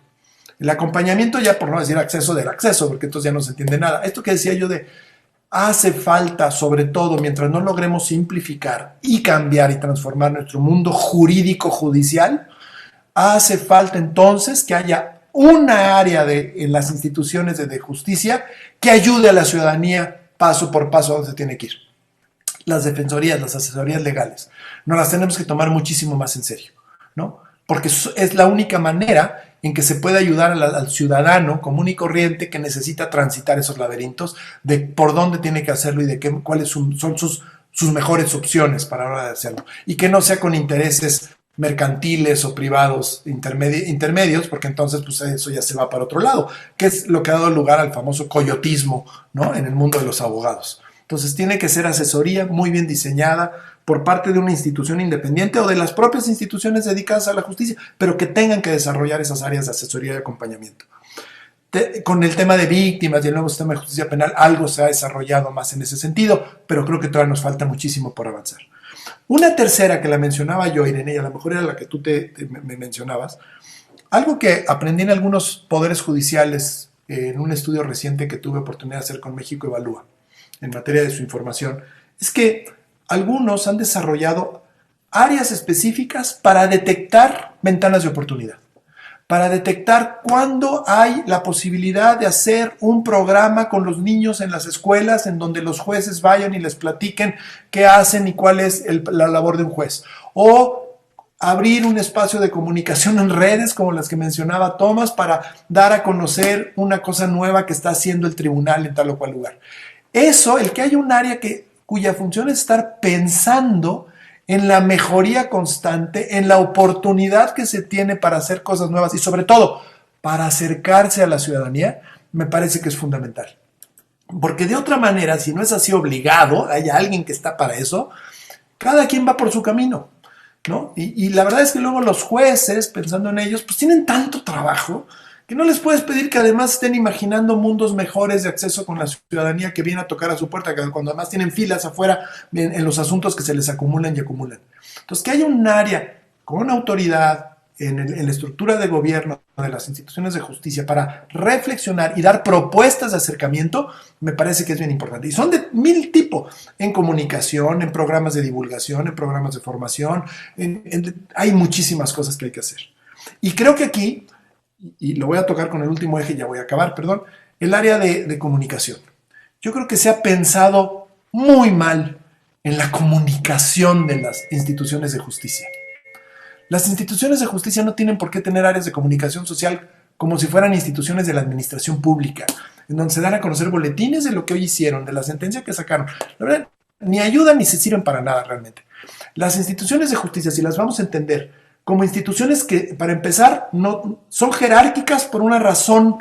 El acompañamiento, ya por no decir acceso del acceso, porque entonces ya no se entiende nada. Esto que decía yo hace falta, sobre todo, mientras no logremos simplificar y cambiar y transformar nuestro mundo jurídico judicial, hace falta entonces que haya una área en las instituciones de justicia que ayude a la ciudadanía paso por paso a donde se tiene que ir. Las defensorías, las asesorías legales, nos las tenemos que tomar muchísimo más en serio, ¿no? Porque es la única manera en que se puede ayudar al ciudadano común y corriente que necesita transitar esos laberintos de por dónde tiene que hacerlo y de cuáles son sus mejores opciones para la hora de hacerlo. Y que no sea con intereses mercantiles o privados intermedios, porque entonces pues eso ya se va para otro lado, que es lo que ha dado lugar al famoso coyotismo, ¿no? En el mundo de los abogados. Entonces tiene que ser asesoría muy bien diseñada por parte de una institución independiente o de las propias instituciones dedicadas a la justicia, pero que tengan que desarrollar esas áreas de asesoría y acompañamiento. Con el tema de víctimas y el nuevo sistema de justicia penal, algo se ha desarrollado más en ese sentido, pero creo que todavía nos falta muchísimo por avanzar. Una tercera que la mencionaba yo, Irene, y a lo mejor era la que tú me mencionabas, algo que aprendí en algunos poderes judiciales en un estudio reciente que tuve oportunidad de hacer con México Evalúa, en materia de su información, es que algunos han desarrollado áreas específicas para detectar ventanas de oportunidad, para detectar cuándo hay la posibilidad de hacer un programa con los niños en las escuelas en donde los jueces vayan y les platiquen qué hacen y cuál es la labor de un juez. O abrir un espacio de comunicación en redes como las que mencionaba Tomás para dar a conocer una cosa nueva que está haciendo el tribunal en tal o cual lugar. Eso, el que haya un área cuya función es estar pensando en la mejoría constante, en la oportunidad que se tiene para hacer cosas nuevas y sobre todo para acercarse a la ciudadanía, me parece que es fundamental. Porque de otra manera, si no es así obligado, hay alguien que está para eso, cada quien va por su camino, ¿no? Y la verdad es que luego los jueces, pensando en ellos, pues tienen tanto trabajo que no les puedes pedir que además estén imaginando mundos mejores de acceso con la ciudadanía que viene a tocar a su puerta, cuando además tienen filas afuera en los asuntos que se les acumulan y acumulan. Entonces, que haya un área con autoridad en la estructura de gobierno de las instituciones de justicia para reflexionar y dar propuestas de acercamiento, me parece que es bien importante. Y son de 1000 tipos, en comunicación, en programas de divulgación, en programas de formación, hay muchísimas cosas que hay que hacer. Y creo que aquí, y lo voy a tocar con el último eje, ya voy a acabar, perdón, el área de comunicación. Yo creo que se ha pensado muy mal en la comunicación de las instituciones de justicia. Las instituciones de justicia no tienen por qué tener áreas de comunicación social como si fueran instituciones de la administración pública, en donde se dan a conocer boletines de lo que hoy hicieron, de la sentencia que sacaron. La verdad, ni ayudan ni se sirven para nada realmente. Las instituciones de justicia, si las vamos a entender como instituciones que, para empezar, no son jerárquicas por una razón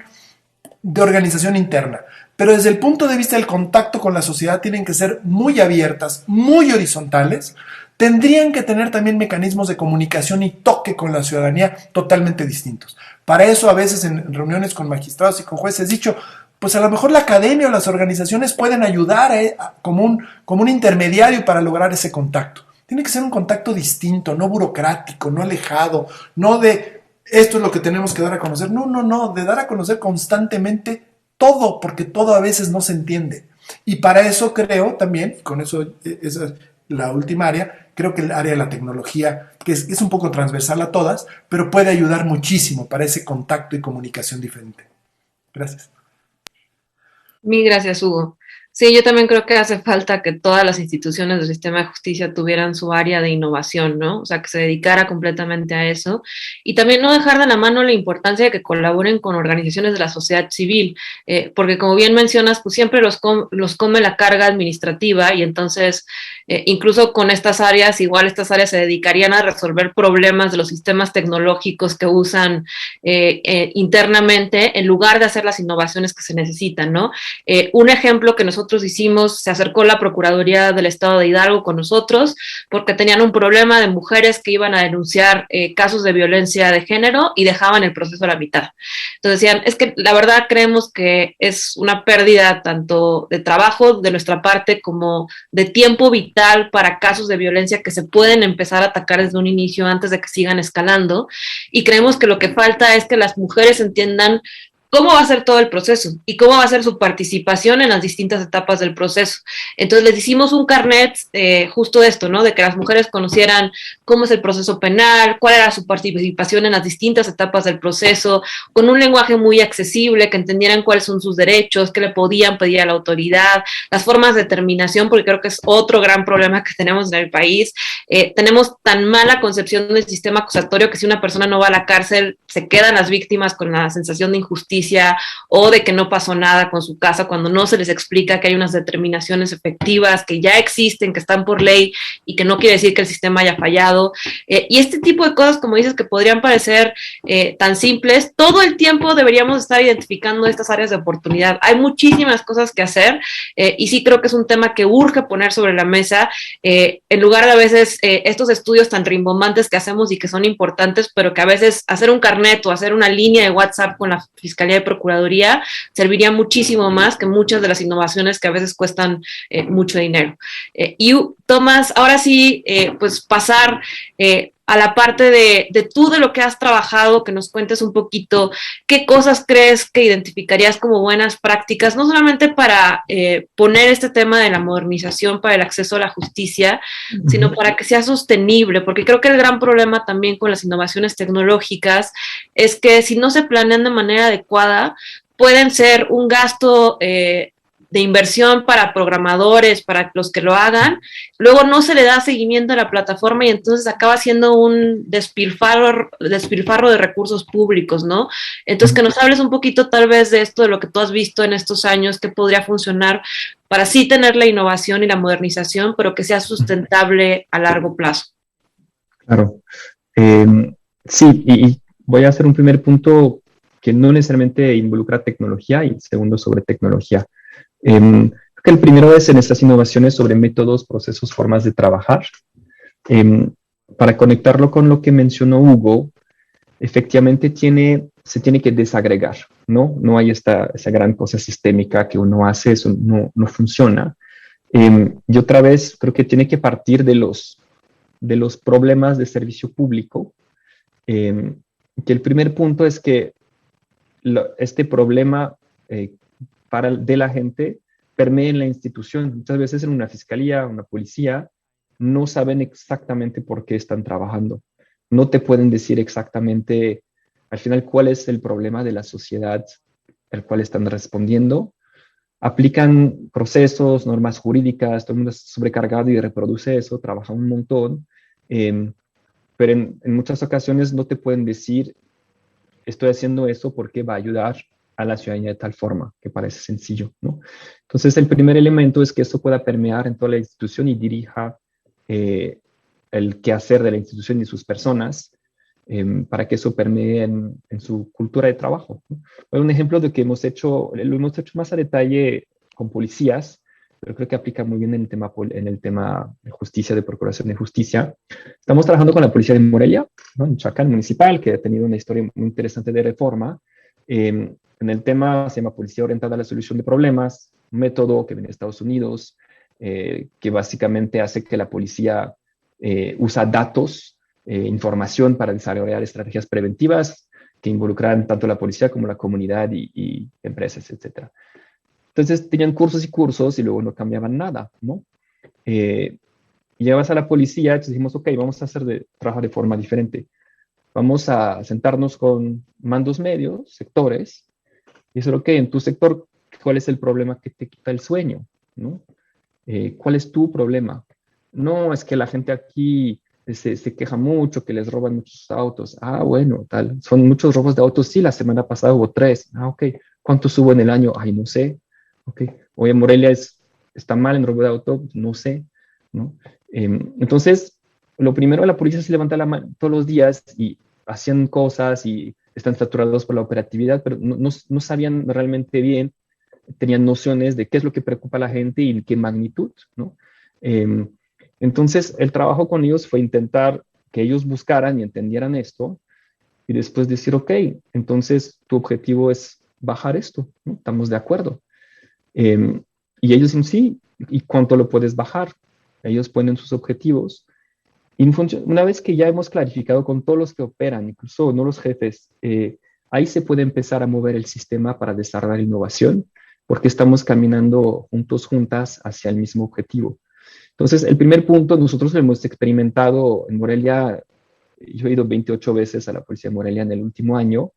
de organización interna, pero desde el punto de vista del contacto con la sociedad tienen que ser muy abiertas, muy horizontales, tendrían que tener también mecanismos de comunicación y toque con la ciudadanía totalmente distintos. Para eso a veces en reuniones con magistrados y con jueces he dicho, pues a lo mejor la academia o las organizaciones pueden ayudar como un intermediario para lograr ese contacto. Tiene que ser un contacto distinto, no burocrático, no alejado, no de esto es lo que tenemos que dar a conocer. No, de dar a conocer constantemente todo, porque todo a veces no se entiende. Y para eso creo también, y con eso esa es la última área, creo que el área de la tecnología, que es un poco transversal a todas, pero puede ayudar muchísimo para ese contacto y comunicación diferente. Gracias. Mil gracias, Hugo. Sí, yo también creo que hace falta que todas las instituciones del sistema de justicia tuvieran su área de innovación, ¿no? O sea, que se dedicara completamente a eso. Y también no dejar de la mano la importancia de que colaboren con organizaciones de la sociedad civil, porque como bien mencionas, pues siempre los come la carga administrativa y entonces, incluso con estas áreas, igual estas áreas se dedicarían a resolver problemas de los sistemas tecnológicos que usan internamente en lugar de hacer las innovaciones que se necesitan, ¿no? Un ejemplo que nosotros hicimos, se acercó la Procuraduría del Estado de Hidalgo con nosotros porque tenían un problema de mujeres que iban a denunciar casos de violencia de género y dejaban el proceso a la mitad. Entonces decían, es que la verdad creemos que es una pérdida tanto de trabajo de nuestra parte como de tiempo vital para casos de violencia que se pueden empezar a atacar desde un inicio antes de que sigan escalando, y creemos que lo que falta es que las mujeres entiendan cómo va a ser todo el proceso y cómo va a ser su participación en las distintas etapas del proceso. Entonces les hicimos un carnet justo de esto, ¿no? De que las mujeres conocieran cómo es el proceso penal, cuál era su participación en las distintas etapas del proceso, con un lenguaje muy accesible, que entendieran cuáles son sus derechos, qué le podían pedir a la autoridad, las formas de determinación, porque creo que es otro gran problema que tenemos en el país. Tenemos tan mala concepción del sistema acusatorio que si una persona no va a la cárcel, se quedan las víctimas con la sensación de injusticia o de que no pasó nada con su casa cuando no se les explica que hay unas determinaciones efectivas que ya existen, que están por ley y que no quiere decir que el sistema haya fallado. Y este tipo de cosas, como dices, que podrían parecer tan simples, todo el tiempo deberíamos estar identificando estas áreas de oportunidad. Hay muchísimas cosas que hacer y sí creo que es un tema que urge poner sobre la mesa en lugar de a veces estos estudios tan rimbombantes que hacemos y que son importantes, pero que a veces hacer un carnet o hacer una línea de WhatsApp con la Fiscalía de Procuraduría serviría muchísimo más que muchas de las innovaciones que a veces cuestan mucho dinero. Y Tomás, ahora sí, pues pasar a la parte de lo que has trabajado, que nos cuentes un poquito qué cosas crees que identificarías como buenas prácticas, no solamente para poner este tema de la modernización para el acceso a la justicia, sino para que sea sostenible, porque creo que el gran problema también con las innovaciones tecnológicas es que si no se planean de manera adecuada, pueden ser un gasto de inversión para programadores, para los que lo hagan, luego no se le da seguimiento a la plataforma y entonces acaba siendo un despilfarro de recursos públicos, ¿no? Entonces, que nos hables un poquito tal vez de esto, de lo que tú has visto en estos años, que podría funcionar para sí tener la innovación y la modernización, pero que sea sustentable a largo plazo. Claro. Sí, y voy a hacer un primer punto que no necesariamente involucra tecnología y segundo sobre tecnología. Creo que el primero es en estas innovaciones sobre métodos, procesos, formas de trabajar. Para conectarlo con lo que mencionó Hugo, efectivamente se tiene que desagregar, ¿no? No hay esa gran cosa sistémica que uno hace, eso no funciona. Y otra vez, creo que tiene que partir de los problemas de servicio público, que el primer punto es que este problema de la gente permea en la institución. Muchas veces en una fiscalía, una policía, no saben exactamente por qué están trabajando. No te pueden decir exactamente, al final, cuál es el problema de la sociedad al cual están respondiendo. Aplican procesos, normas jurídicas, todo el mundo está sobrecargado y reproduce eso, trabaja un montón, pero en muchas ocasiones no te pueden decir, estoy haciendo eso porque va a ayudar a la ciudadanía de tal forma, que parece sencillo, ¿no? Entonces, el primer elemento es que esto pueda permear en toda la institución y dirija el quehacer de la institución y sus personas, para que eso permee en su cultura de trabajo, ¿no? Un ejemplo de que lo hemos hecho más a detalle con policías, pero creo que aplica muy bien en el tema de justicia, de procuración de justicia. Estamos trabajando con la policía de Morelia, ¿no? En Chacán municipal, que ha tenido una historia muy interesante de reforma. En el tema se llama Policía Orientada a la Solución de Problemas, un método que viene de Estados Unidos, que básicamente hace que la policía usa datos, información para desarrollar estrategias preventivas que involucran tanto la policía como la comunidad y empresas, etc. Entonces tenían cursos y cursos y luego no cambiaban nada, ¿no? Llegabas a la policía y dijimos, ok, vamos a trabajar de forma diferente. Vamos a sentarnos con mandos medios, sectores, y decir, ok, en tu sector, ¿cuál es el problema que te quita el sueño? ¿No? ¿Cuál es tu problema? No, es que la gente aquí se queja mucho, que les roban muchos autos. Ah, bueno, tal. Son muchos robos de autos. Sí, la semana pasada hubo 3. Ah, ok. ¿Cuántos hubo en el año? Ay, no sé. Ok. Oye, Morelia está mal en robo de auto. No sé, ¿no? Entonces, lo primero, la policía se levanta la mano todos los días y hacían cosas y están saturados por la operatividad, pero no sabían realmente bien, tenían nociones de qué es lo que preocupa a la gente y en qué magnitud, ¿no? Entonces, el trabajo con ellos fue intentar que ellos buscaran y entendieran esto y después decir, ok, entonces tu objetivo es bajar esto, ¿no? Estamos de acuerdo. Y ellos dicen, sí, ¿y cuánto lo puedes bajar? Ellos ponen sus objetivos. Y una vez que ya hemos clarificado con todos los que operan, incluso no los jefes, ahí se puede empezar a mover el sistema para desarrollar innovación, porque estamos caminando juntos, juntas hacia el mismo objetivo. Entonces, el primer punto, nosotros lo hemos experimentado en Morelia. Yo he ido 28 veces a la policía de Morelia en el último año,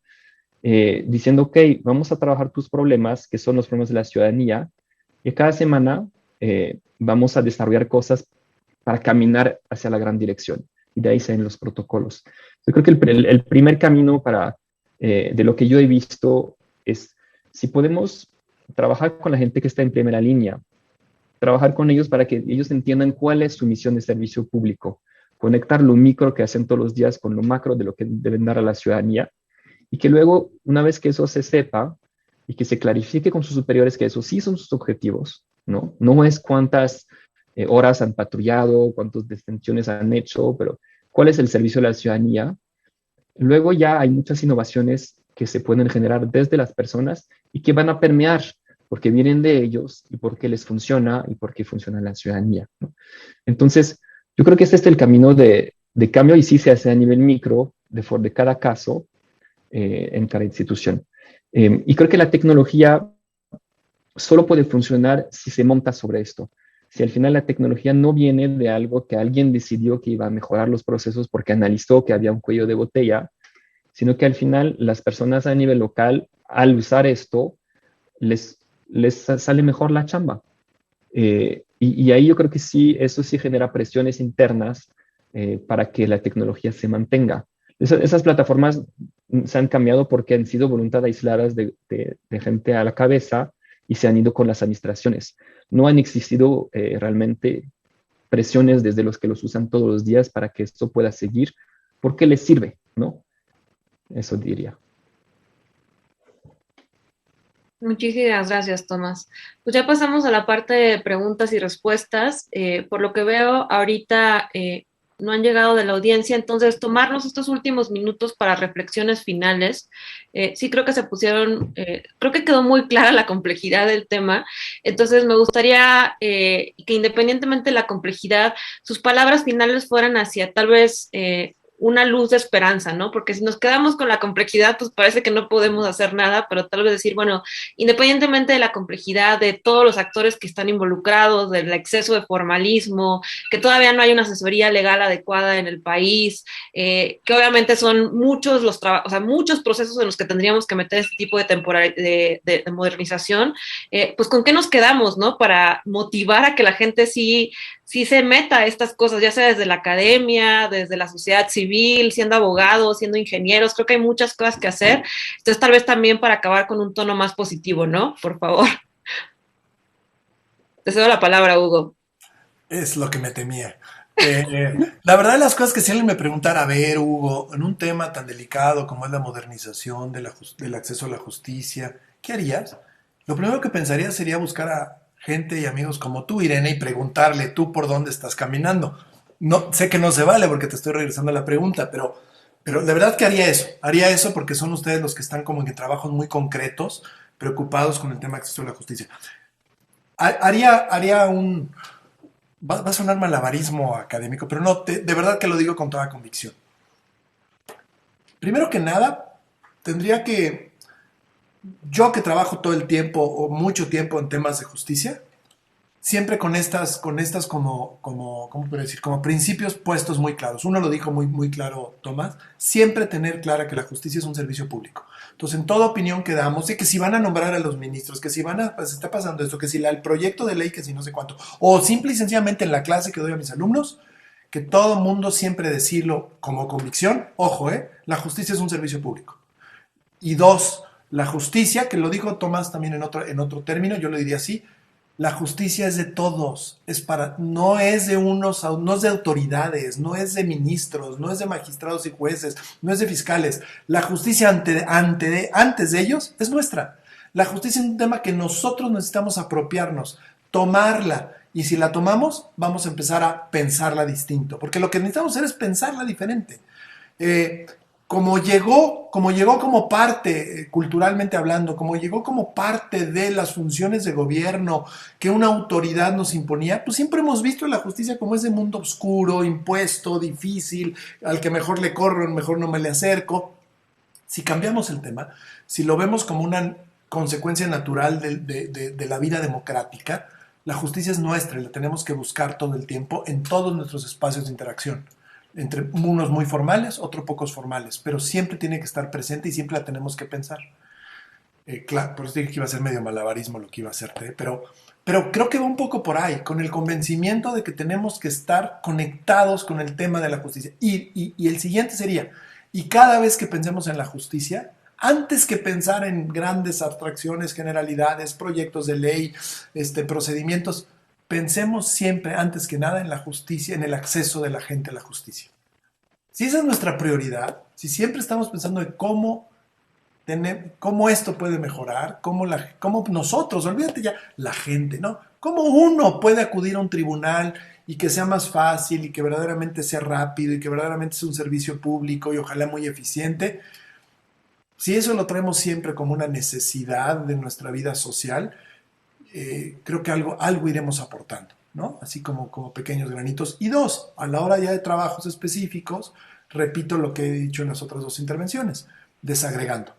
diciendo, ok, vamos a trabajar tus problemas, que son los problemas de la ciudadanía, y cada semana vamos a desarrollar cosas para caminar hacia la gran dirección. Y de ahí salen los protocolos. Yo creo que el primer camino de lo que yo he visto es, si podemos trabajar con la gente que está en primera línea, trabajar con ellos para que ellos entiendan cuál es su misión de servicio público, conectar lo micro que hacen todos los días con lo macro de lo que deben dar a la ciudadanía, y que luego, una vez que eso se sepa y que se clarifique con sus superiores que esos sí son sus objetivos, ¿no? No es cuántas horas han patrullado, cuántas detenciones han hecho, pero cuál es el servicio a la ciudadanía. Luego ya hay muchas innovaciones que se pueden generar desde las personas y que van a permear porque vienen de ellos y porque les funciona y porque funciona la ciudadanía, ¿no? Entonces, yo creo que este es el camino de cambio y sí se hace a nivel micro de cada caso en cada institución. Y creo que la tecnología solo puede funcionar si se monta sobre esto. Si al final la tecnología no viene de algo que alguien decidió que iba a mejorar los procesos porque analizó que había un cuello de botella, sino que al final las personas a nivel local, al usar esto, les sale mejor la chamba. Y ahí yo creo que sí, eso sí genera presiones internas para que la tecnología se mantenga. Esas plataformas se han cambiado porque han sido voluntad aisladas de gente a la cabeza y se han ido con las administraciones. No han existido realmente presiones desde los que los usan todos los días para que esto pueda seguir, porque les sirve, ¿no? Eso diría. Muchísimas gracias, Tomás. Pues ya pasamos a la parte de preguntas y respuestas. Por lo que veo, ahorita no han llegado de la audiencia, entonces tomarnos estos últimos minutos para reflexiones finales. Sí creo que se pusieron, creo que quedó muy clara la complejidad del tema, entonces me gustaría que independientemente de la complejidad, sus palabras finales fueran hacia tal vez una luz de esperanza, ¿no? Porque si nos quedamos con la complejidad, pues parece que no podemos hacer nada, pero tal vez decir, bueno, independientemente de la complejidad de todos los actores que están involucrados, del exceso de formalismo, que todavía no hay una asesoría legal adecuada en el país, que obviamente son muchos los trabajos, o sea, muchos procesos en los que tendríamos que meter este tipo de temporal de modernización, pues con qué nos quedamos, ¿no? Para motivar a que la gente sí se meta a estas cosas, ya sea desde la academia, desde la sociedad civil, siendo abogados, siendo ingenieros, creo que hay muchas cosas que hacer. Entonces, tal vez también para acabar con un tono más positivo, ¿no? Por favor. Te cedo la palabra, Hugo. Es lo que me temía. La verdad de las cosas que si alguien me preguntara, a ver, Hugo, en un tema tan delicado como es la modernización del acceso a la justicia, ¿qué harías? Lo primero que pensaría sería buscar a gente y amigos como tú, Irene, y preguntarle tú por dónde estás caminando. No, sé que no se vale porque te estoy regresando a la pregunta, pero de verdad que haría eso porque son ustedes los que están como en trabajos muy concretos, preocupados con el tema de acceso a la justicia. Haría va a sonar malabarismo académico, pero no, de verdad que lo digo con toda convicción. Primero que nada, tendría que, yo que trabajo todo el tiempo o mucho tiempo en temas de justicia, siempre con estas ¿cómo puedo decir? Como principios puestos muy claros. Uno lo dijo muy claro, Tomás, siempre tener clara que la justicia es un servicio público. Entonces, en toda opinión que damos, de que si van a nombrar a los ministros, que si pues está pasando esto, que si el proyecto de ley, que si no sé cuánto, o simple y sencillamente en la clase que doy a mis alumnos, que todo mundo siempre decirlo como convicción, ojo, la justicia es un servicio público. Y dos, la justicia, que lo dijo Tomás también en otro término, yo lo diría así, la justicia es de todos, no es de unos, no es de autoridades, no es de ministros, no es de magistrados y jueces, no es de fiscales. La justicia antes de ellos es nuestra. La justicia es un tema que nosotros necesitamos apropiarnos, tomarla. Y si la tomamos, vamos a empezar a pensarla distinto. Porque lo que necesitamos hacer es pensarla diferente. Eh, como llegó como parte, culturalmente hablando, como llegó como parte de las funciones de gobierno que una autoridad nos imponía, pues siempre hemos visto la justicia como ese mundo oscuro, impuesto, difícil, al que mejor le corro, mejor no me le acerco. Si cambiamos el tema, si lo vemos como una consecuencia natural de la vida democrática, la justicia es nuestra y la tenemos que buscar todo el tiempo en todos nuestros espacios de interacción entre unos muy formales, otros pocos formales, pero siempre tiene que estar presente y siempre la tenemos que pensar. Claro, por eso dije que iba a ser medio malabarismo lo que iba a hacer, pero creo que va un poco por ahí, con el convencimiento de que tenemos que estar conectados con el tema de la justicia. Y el siguiente sería, y cada vez que pensemos en la justicia, antes que pensar en grandes abstracciones, generalidades, proyectos de ley, procedimientos, pensemos siempre, antes que nada, en la justicia, en el acceso de la gente a la justicia. Si esa es nuestra prioridad, si siempre estamos pensando en cómo esto puede mejorar, cómo nosotros, olvídate ya, la gente, ¿no? Cómo uno puede acudir a un tribunal y que sea más fácil y que verdaderamente sea rápido y que verdaderamente sea un servicio público y ojalá muy eficiente. Si eso lo traemos siempre como una necesidad de nuestra vida social, creo que algo iremos aportando, ¿no? Así como pequeños granitos. Y dos, a la hora ya de trabajos específicos, repito lo que he dicho en las otras dos intervenciones, desagregando.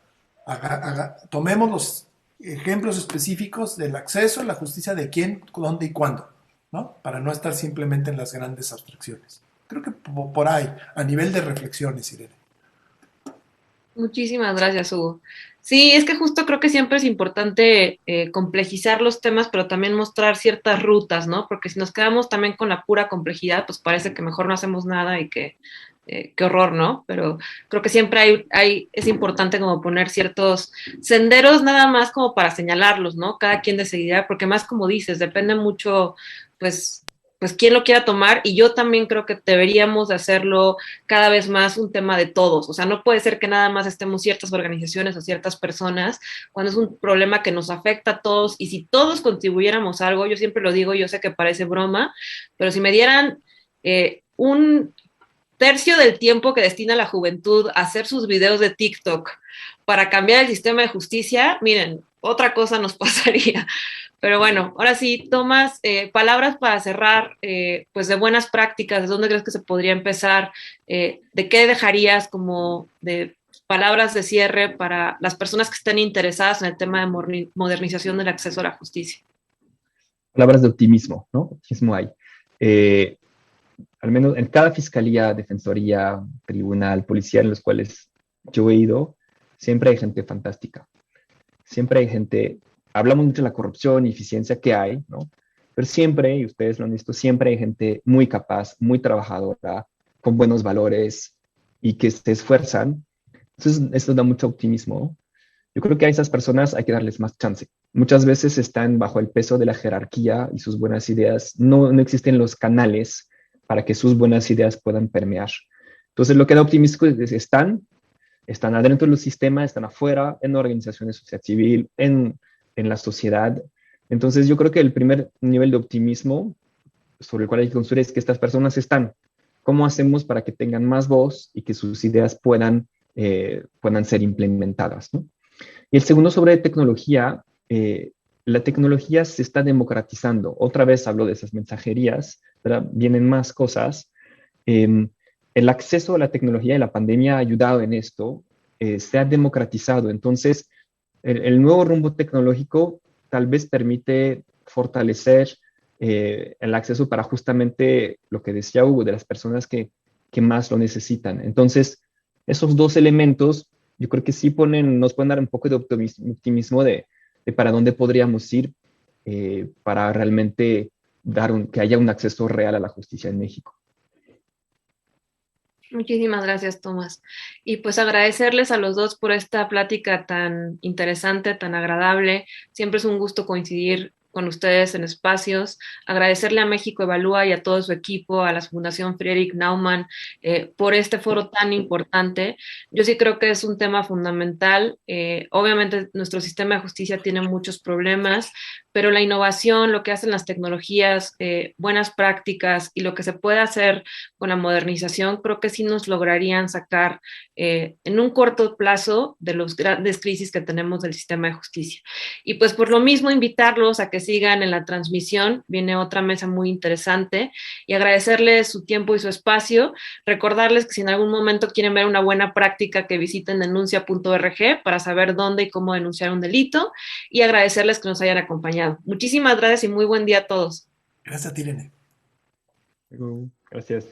Tomemos los ejemplos específicos del acceso a la justicia de quién, dónde y cuándo, ¿no? Para no estar simplemente en las grandes abstracciones. Creo que por ahí, a nivel de reflexiones, Irene. Muchísimas gracias, Hugo. Sí, es que justo creo que siempre es importante complejizar los temas, pero también mostrar ciertas rutas, ¿no? Porque si nos quedamos también con la pura complejidad, pues parece que mejor no hacemos nada y que qué horror, ¿no? Pero creo que siempre es importante como poner ciertos senderos nada más como para señalarlos, ¿no? Cada quien decidirá, porque más como dices, depende mucho, pues pues quién lo quiera tomar, y yo también creo que deberíamos de hacerlo cada vez más un tema de todos. O sea, no puede ser que nada más estemos ciertas organizaciones o ciertas personas cuando es un problema que nos afecta a todos, y si todos contribuyéramos a algo, yo siempre lo digo, yo sé que parece broma, pero si me dieran un tercio del tiempo que destina la juventud a hacer sus videos de TikTok para cambiar el sistema de justicia, miren, otra cosa nos pasaría. Pero bueno, ahora sí, Tomás, palabras para cerrar, pues de buenas prácticas, ¿de dónde crees que se podría empezar? ¿De qué dejarías como de palabras de cierre para las personas que estén interesadas en el tema de modernización del acceso a la justicia? Palabras de optimismo, ¿no? Optimismo hay. Al menos en cada fiscalía, defensoría, tribunal, policía en los cuales yo he ido, siempre hay gente fantástica. Siempre hay gente, hablamos mucho de la corrupción y eficiencia que hay, ¿no? Pero siempre, y ustedes lo han visto, siempre hay gente muy capaz, muy trabajadora, con buenos valores y que se esfuerzan. Entonces, esto da mucho optimismo. Yo creo que a esas personas hay que darles más chance. Muchas veces están bajo el peso de la jerarquía y sus buenas ideas. No existen los canales para que sus buenas ideas puedan permear. Entonces, lo que da optimismo es que están adentro del sistema, están afuera, en organizaciones de sociedad civil, en la sociedad. Entonces, yo creo que el primer nivel de optimismo sobre el cual hay que construir es que estas personas están. ¿Cómo hacemos para que tengan más voz y que sus ideas puedan ser implementadas, ¿no? Y el segundo sobre tecnología, la tecnología se está democratizando. Otra vez hablo de esas mensajerías, ¿verdad? Vienen más cosas. El acceso a la tecnología de la pandemia ha ayudado en esto, se ha democratizado. Entonces, el nuevo rumbo tecnológico tal vez permite fortalecer el acceso para justamente lo que decía Hugo, de las personas que más lo necesitan. Entonces, esos dos elementos, yo creo que sí nos pueden dar un poco de optimismo de para dónde podríamos ir para realmente que haya un acceso real a la justicia en México. Muchísimas gracias, Tomás. Y pues agradecerles a los dos por esta plática tan interesante, tan agradable. Siempre es un gusto coincidir con ustedes en espacios. Agradecerle a México Evalúa y a todo su equipo, a la Fundación Friedrich Naumann, por este foro tan importante. Yo sí creo que es un tema fundamental. Obviamente nuestro sistema de justicia tiene muchos problemas, pero la innovación, lo que hacen las tecnologías, buenas prácticas y lo que se puede hacer con la modernización, creo que sí nos lograrían sacar en un corto plazo de las grandes crisis que tenemos del sistema de justicia. Y pues por lo mismo invitarlos a que sigan en la transmisión, viene otra mesa muy interesante, y agradecerles su tiempo y su espacio, recordarles que si en algún momento quieren ver una buena práctica, que visiten denuncia.org para saber dónde y cómo denunciar un delito, y agradecerles que nos hayan acompañado. Muchísimas gracias y muy buen día a todos. Gracias a ti, Irene. Gracias.